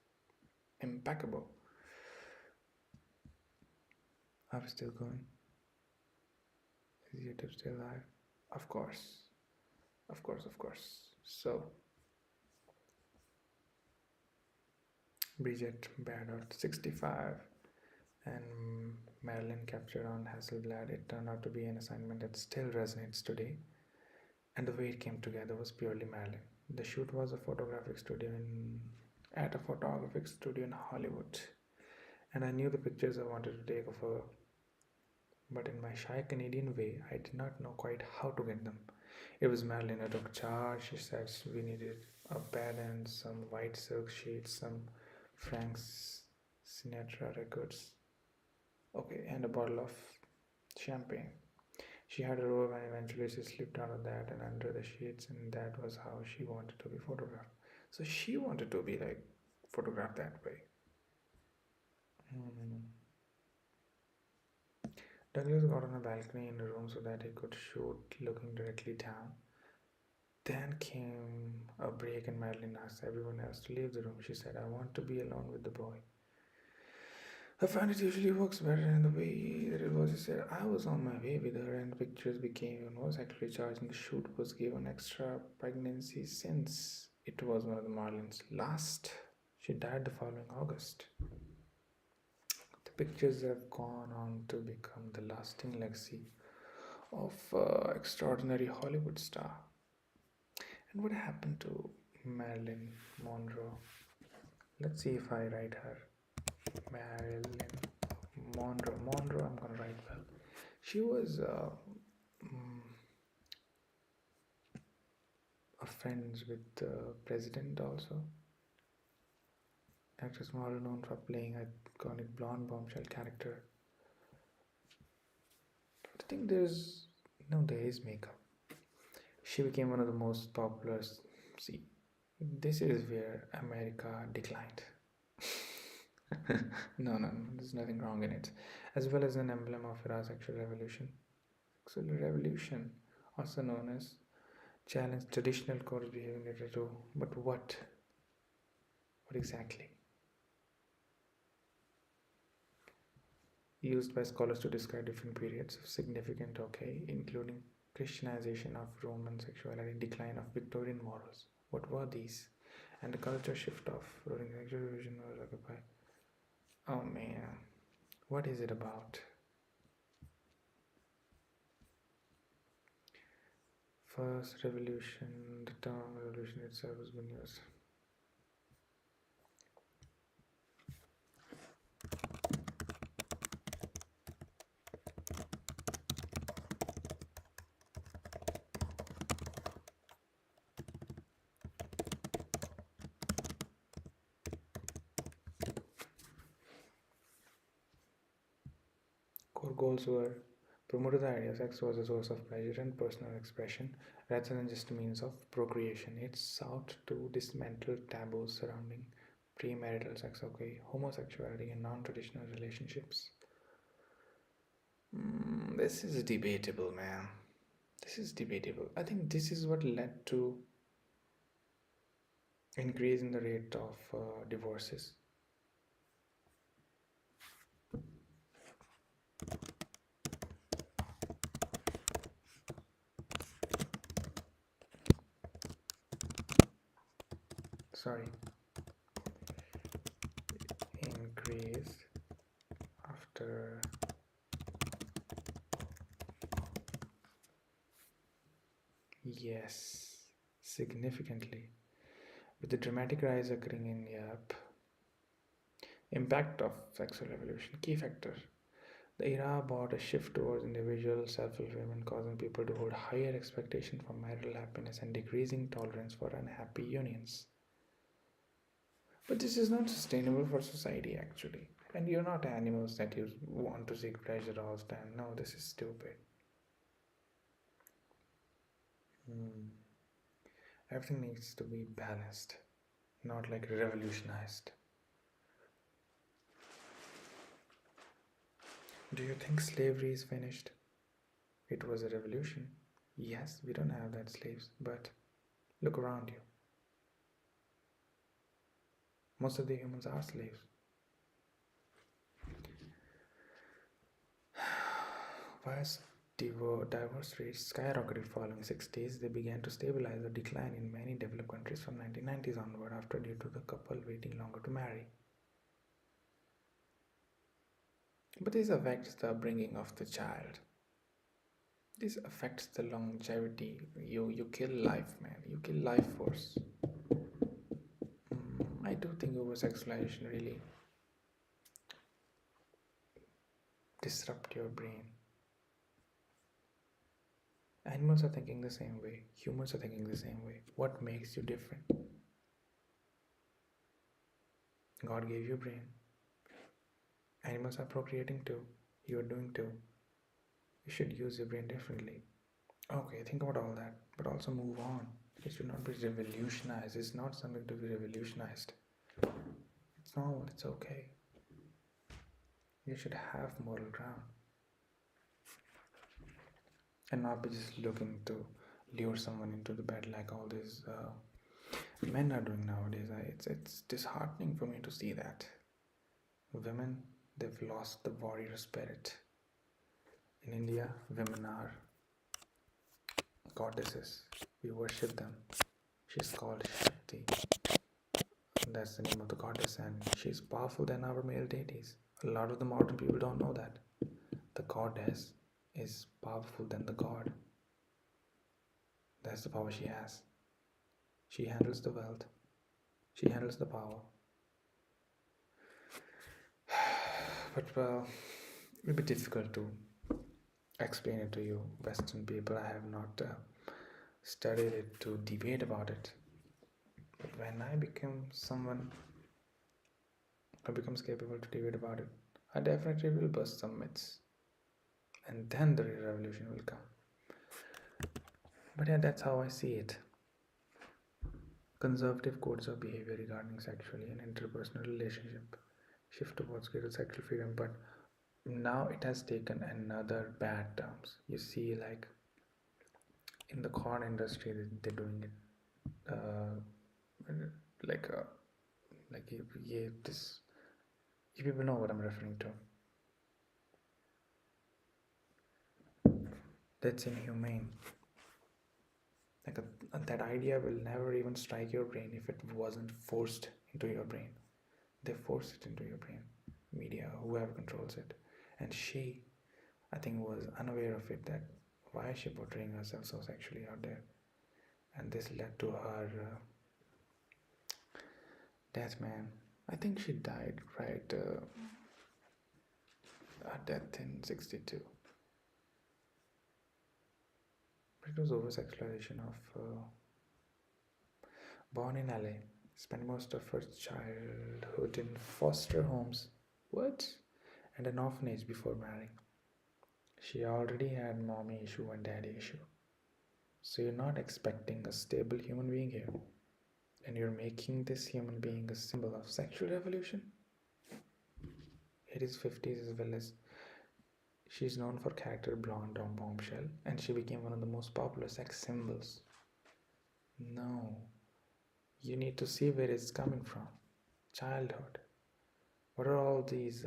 impeccable. Are we still going? Is YouTube still live? Of course. Of course, of course. So, Bridget Bardot, 65, and Marilyn captured on Hasselblad. It turned out to be an assignment that still resonates today. And the way it came together was purely Marilyn. The shoot was at a photographic studio in Hollywood. And I knew the pictures I wanted to take of her. But in my shy Canadian way, I did not know quite how to get them. It was Marilyn who took charge. She said we needed a bed and some white silk sheets, some Frank Sinatra records. Okay, and a bottle of champagne. She had a robe and eventually she slipped out of that and under the sheets, and that was how she wanted to be photographed. So she wanted to be like photographed that way. Douglas got on a balcony in the room so that he could shoot looking directly down. Then came a break and Marilyn asked everyone else to leave the room. She said, I want to be alone with the boy. I find it usually works better in the way that it was. He said, I was on my way with her and the pictures became even more sexually charged and the shoot was given extra pregnancy since it was one of the Marilyn's last. She died the following August. The pictures have gone on to become the lasting legacy of extraordinary Hollywood star. And what happened to Marilyn Monroe? Let's see if I write her. Marilyn Monroe. Monroe, I'm gonna write well. She was a friend with the president also. Actress model known for playing an iconic blonde bombshell character. I think there is makeup. She became one of the most popular. See, this is where America declined. No, there's nothing wrong in it. As well as an emblem of Iran's sexual revolution. Sexual revolution, also known as challenge traditional codes behavior too. But what? What exactly? Used by scholars to describe different periods of significant, including Christianization of Roman sexuality, decline of Victorian morals. What were these? And the culture shift of Roman sexual revolution was occupied. Oh man, what is it about? First revolution, the term revolution itself has been used. goals were promoted the idea sex was a source of pleasure and personal expression rather than just a means of procreation. It sought to dismantle taboos surrounding premarital sex, okay, homosexuality, and non traditional relationships. This is debatable, man. This is debatable. I think this is what led to increase in the rate of divorces. Sorry. Increased after yes, significantly. With the dramatic rise occurring in Europe, impact of sexual evolution, key factor. The era brought a shift towards individual self-fulfillment, causing people to hold higher expectations for marital happiness and decreasing tolerance for unhappy unions. But this is not sustainable for society, actually. And you're not animals that you want to seek pleasure all the time. No, this is stupid. Everything needs to be balanced, not like revolutionized. Do you think slavery is finished? It was a revolution. Yes, we don't have that slaves, but look around you. Most of the humans are slaves. As divorce rates skyrocketed following 60s, they began to stabilize or decline in many developed countries from 1990s onward after due to the couple waiting longer to marry. But this affects the upbringing of the child. This affects the longevity. You kill life, man. You kill life force. I do think over-sexualization really disrupt your brain. Animals are thinking the same way. Humans are thinking the same way. What makes you different? God gave you a brain. Animals are procreating too. You are doing too. You should use your brain differently. Okay, think about all that, but also move on. It should not be revolutionized. It's not something to be revolutionized. It's normal. It's okay. You should have moral ground. And not be just looking to lure someone into the bed like all these men are doing nowadays. It's disheartening for me to see that. Women, they've lost the warrior spirit. In India, women are goddesses. We worship them. She's called Shakti. That's the name of the goddess, and she's powerful than our male deities. A lot of the modern people don't know that. The goddess is powerful than the god. That's the power she has. She handles the wealth. She handles the power. But well, it will be difficult to explain it to you Western people. I have not studied it to debate about it. But when I become someone who becomes capable to debate about it, I definitely will bust some myths. And then the revolution will come. But yeah, that's how I see it. Conservative codes of behavior regarding sexually and interpersonal relationship shift towards greater sexual freedom, but now it has taken another bad terms. You see, like in the corn industry, they're doing it this. You people know what I'm referring to. That's inhumane. Like that idea will never even strike your brain if it wasn't forced into your brain. They force it into your brain. Media, whoever controls it. And she, I think, was unaware of it, that why is she portraying herself so sexually out there? And this led to her death, man. I think she died, right? Her death in 62. But it was over-sexualization of... born in LA. Spent most of her childhood in foster homes. What? And an orphanage before marrying. She already had mommy issue and daddy issue. So you're not expecting a stable human being here. And you're making this human being a symbol of sexual revolution? It is 50s as well as she's known for character Blonde on Bombshell, and she became one of the most popular sex symbols. No, you need to see where it's coming from. Childhood. What are all these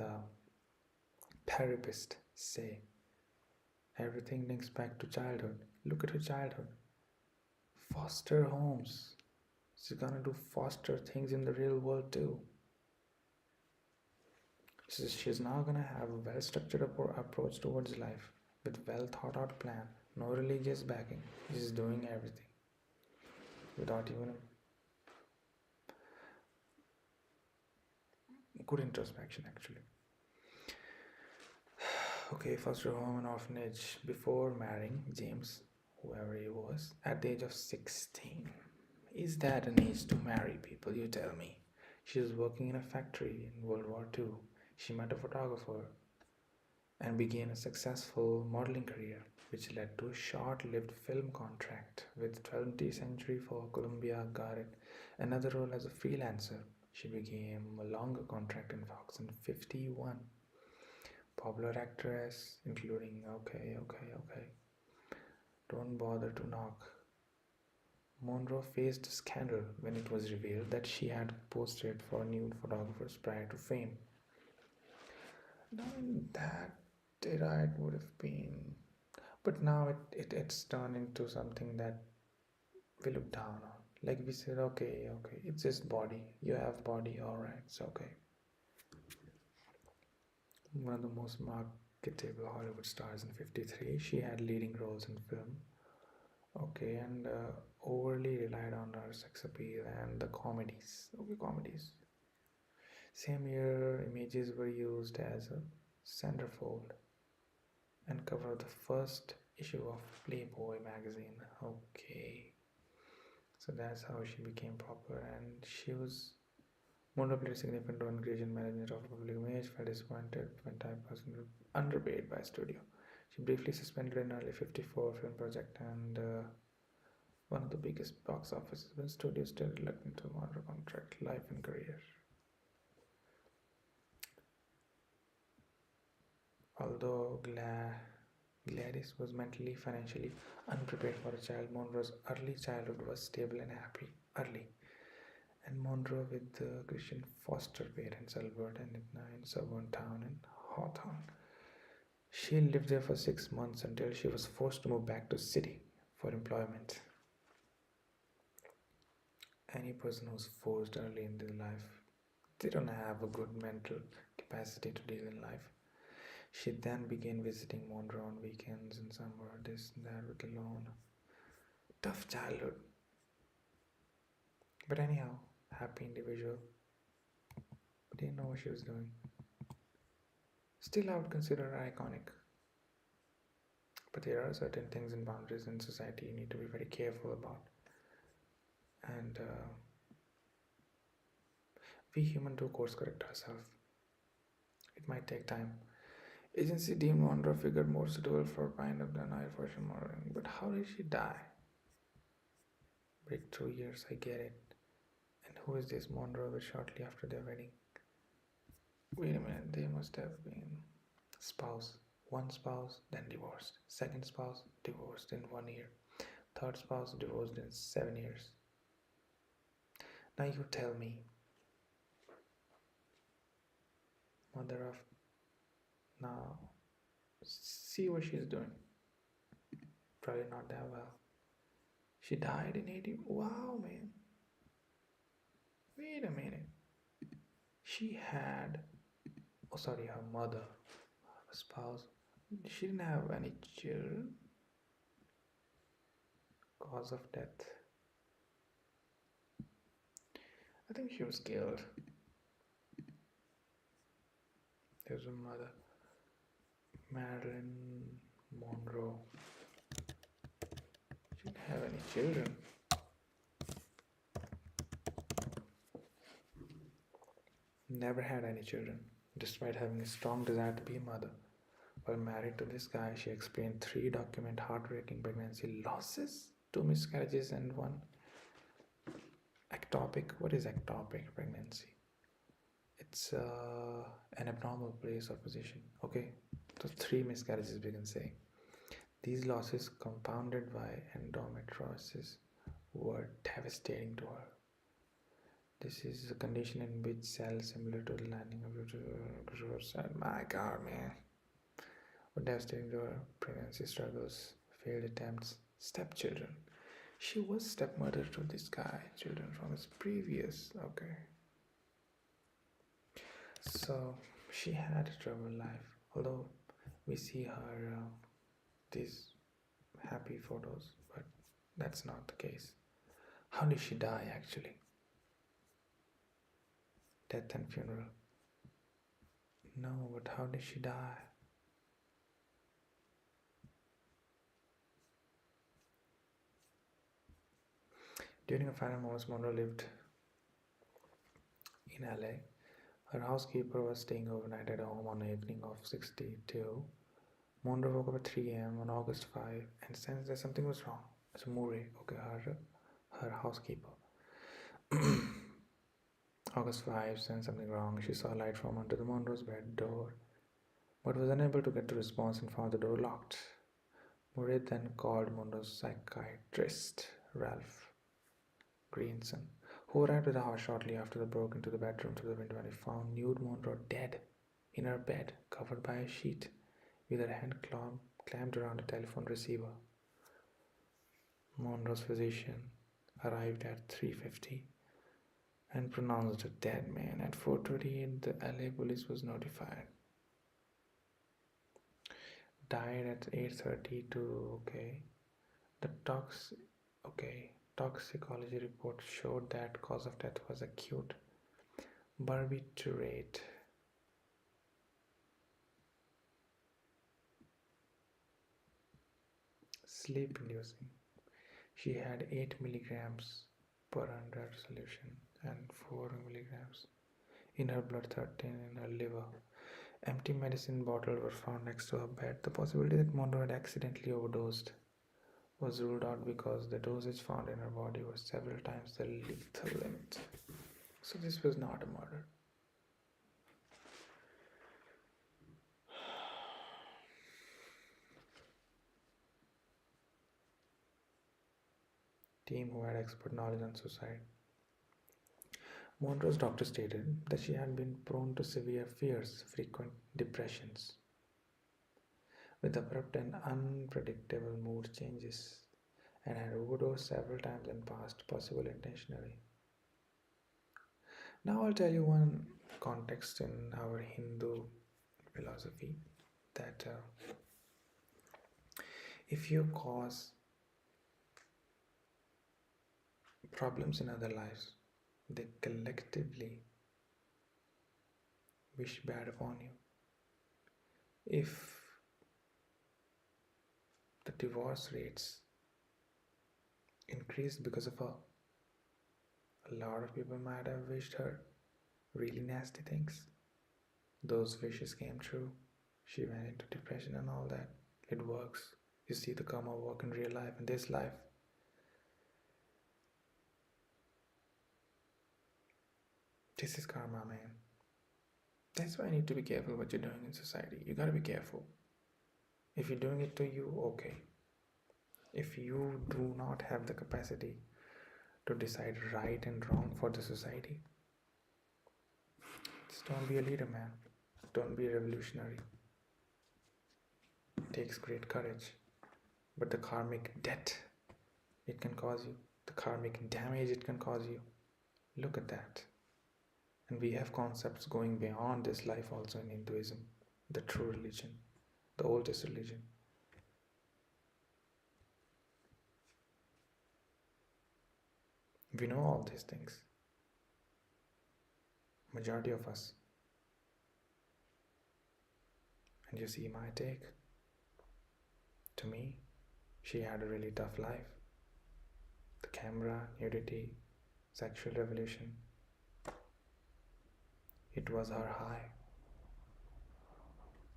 therapists say? Everything links back to childhood. Look at her childhood. Foster homes. She's gonna do foster things in the real world too. She's now gonna have a well-structured approach towards life with well thought out plan, no religious backing. She's doing everything without even good introspection actually. Okay, foster home and orphanage before marrying James, whoever he was, at the age of 16. Is that an age to marry people, you tell me? She was working in a factory in World War II. She met a photographer and began a successful modeling career, which led to a short-lived film contract with 20th Century for Columbia. Got it. Another role as a freelancer. She became a longer contract in Fox in 51. Popular actress, including okay. Don't bother to knock. Monroe faced a scandal when it was revealed that she had posted for nude photographers prior to fame. Now in that era it would have been, but now it's turned into something that we look down on. Like we said, okay, it's just body. You have body, alright, it's okay. One of the most marketable Hollywood stars in 53, she had leading roles in film. Okay, and overly relied on her sex appeal and the comedies. Okay, comedies. Same year, images were used as a centerfold and cover of the first issue of Playboy magazine. Okay, so that's how she became popular, and she was Monroe played a significant role in creation management of public image, felt disappointed when Time was underpaid by studio. She briefly suspended an early 54 film project and one of the biggest box offices when studios still reluctant to honor contract, life and career. Although Gladys was mentally, financially unprepared for a child, Monroe's early childhood was stable and happy. And Monroe with the Christian foster parents Albert and Edna in suburban town in Hawthorne. She lived there for 6 months until she was forced to move back to city for employment. Any person who's forced early in their life, they don't have a good mental capacity to deal in life. She then began visiting Monroe on weekends and summer, this and that with alone. Tough childhood. But anyhow, happy individual. Didn't know what she was doing. Still, I would consider her iconic. But there are certain things and boundaries in society you need to be very careful about. And we human do course correct ourselves. It might take time. Agency deemed Monroe figure more suitable for pinup than Air Fortune modeling. But how did she die? Breakthrough years, I get it. And who is this Monroe with shortly after their wedding? Wait a minute, they must have been spouse. One spouse, then divorced. Second spouse, divorced in 1 year. Third spouse, divorced in 7 years. Now you tell me, mother of, now see what she's doing. Probably not that well. She died in 80. Wow, man. Wait a minute. She had, her mother, her spouse, she didn't have any children. Cause of death. I think she was killed. There's a mother, Marilyn Monroe. She didn't have any children. Never had any children, despite having a strong desire to be a mother. While married to this guy, she explained 3 documented heartbreaking pregnancy losses, 2 miscarriages, and 1 ectopic. What is ectopic pregnancy? It's an abnormal place or position. Okay, so 3 miscarriages we can say. These losses, compounded by endometriosis, were devastating to her. This is a condition in which cells similar to the lining of your cell. My God, man. Were devastating to her. Pregnancy struggles, failed attempts, stepchildren. She was stepmother to this guy, children from his previous. Okay. So she had a troubled life. Although we see her these happy photos, but that's not the case. How did she die actually? Death and funeral. No, but how did she die? During a final moments, Monroe lived in LA. Her housekeeper was staying overnight at home on the evening of 62. Monroe woke up at 3 a.m. on August 5 and sensed that something was wrong. So Murray, okay, her housekeeper. August 5 sensed something wrong. She saw light from under the Monroe's bed door, but was unable to get the response and found the door locked. Murray then called Monroe's psychiatrist, Ralph Greenson, who arrived at the house shortly after. They broke into the bedroom to the window and found nude Monroe dead in her bed, covered by a sheet, with her hand clamped around a telephone receiver. Monroe's physician arrived at 3:50 and pronounced her dead. Man, at 4:28, the LA police was notified. Died at 8:32. Okay, the toxicology report showed that cause of death was acute barbiturate. Sleep inducing. She had 8 milligrams per 100 solution and 4 milligrams in her blood, 13 in her liver. Empty medicine bottles were found next to her bed. The possibility that Monroe had accidentally overdosed was ruled out because the dosage found in her body was several times the lethal limit. So this was not a murder. Team who had expert knowledge on suicide. Monroe's doctor stated that she had been prone to severe fears, frequent depressions, with abrupt and unpredictable mood changes, and had overdosed several times in past, possibly intentionally. Now I'll tell you one context in our Hindu philosophy that if you cause problems in other lives, they collectively wish bad upon you. If the divorce rates increased because of her, a lot of people might have wished her really nasty things. Those wishes came true. She went into depression and all that. It works. You see the karma work in real life, in this life. This is karma, man. That's why you need to be careful what you're doing in society. You gotta be careful. If you're doing it to you, okay. If you do not have the capacity to decide right and wrong for the society, just don't be a leader, man. Don't be a revolutionary. It takes great courage. But the karmic debt it can cause you, the karmic damage it can cause you, look at that. And we have concepts going beyond this life also in Hinduism, the true religion, the oldest religion. We know all these things. Majority of us. And you see my take. To me, she had a really tough life. The camera, nudity, sexual revolution. It was her high.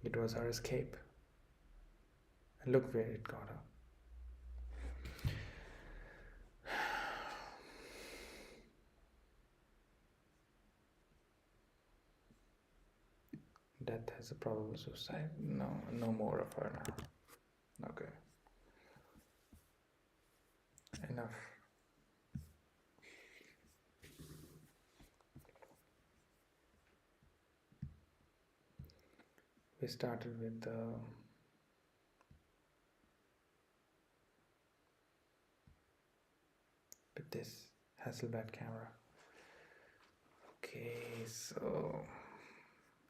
It was her escape. And look where it got her. Death has a probable suicide. No, no more of her now. Okay. Enough. We started with this Hasselblad camera. Okay, so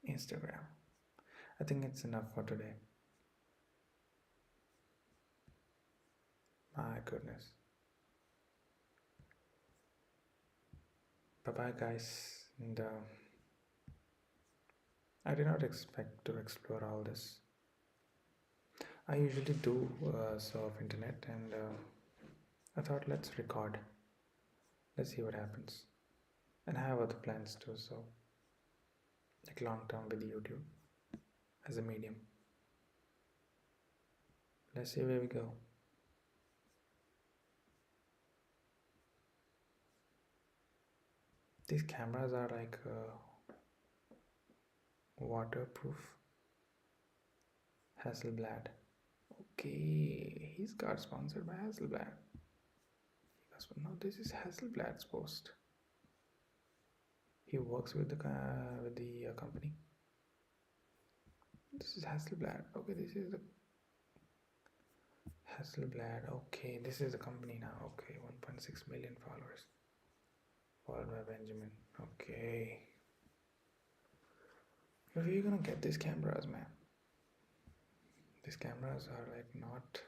Instagram. I think it's enough for today. My goodness. Bye bye, guys. And I did not expect to explore all this. I usually do surf internet, and I thought let's record. Let's see what happens. And I have other plans too, so like long term with YouTube as a medium. Let's see where we go. These cameras are like waterproof. Hasselblad. Okay, he's got sponsored by Hasselblad. No, this is Hasselblad's post. He works with the company. This is Hasselblad. Okay, this is the Hasselblad. Okay, this is the company now. Okay, 1.6 million followers. Followed by Benjamin. Okay. Where are you gonna get these cameras, man? These cameras are like not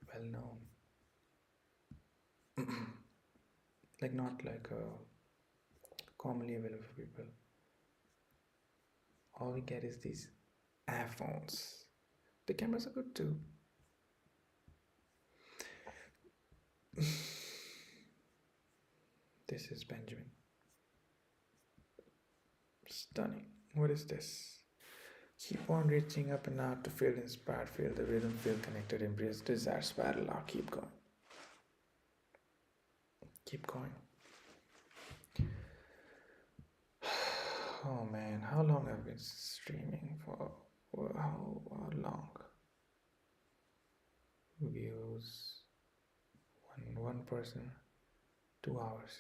well known. Like not like commonly available for people. All we get is these iPhones. The cameras are good too. This is Benjamin. Stunning. What is this? Keep on reaching up and out to feel inspired, feel the rhythm, feel connected, embrace desire, spiral out, keep going. Keep going. Oh man, how long have I been streaming for? How long? Views. One person. 2 hours.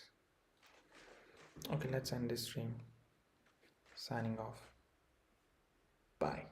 Okay, let's end this stream. Signing off. Bye.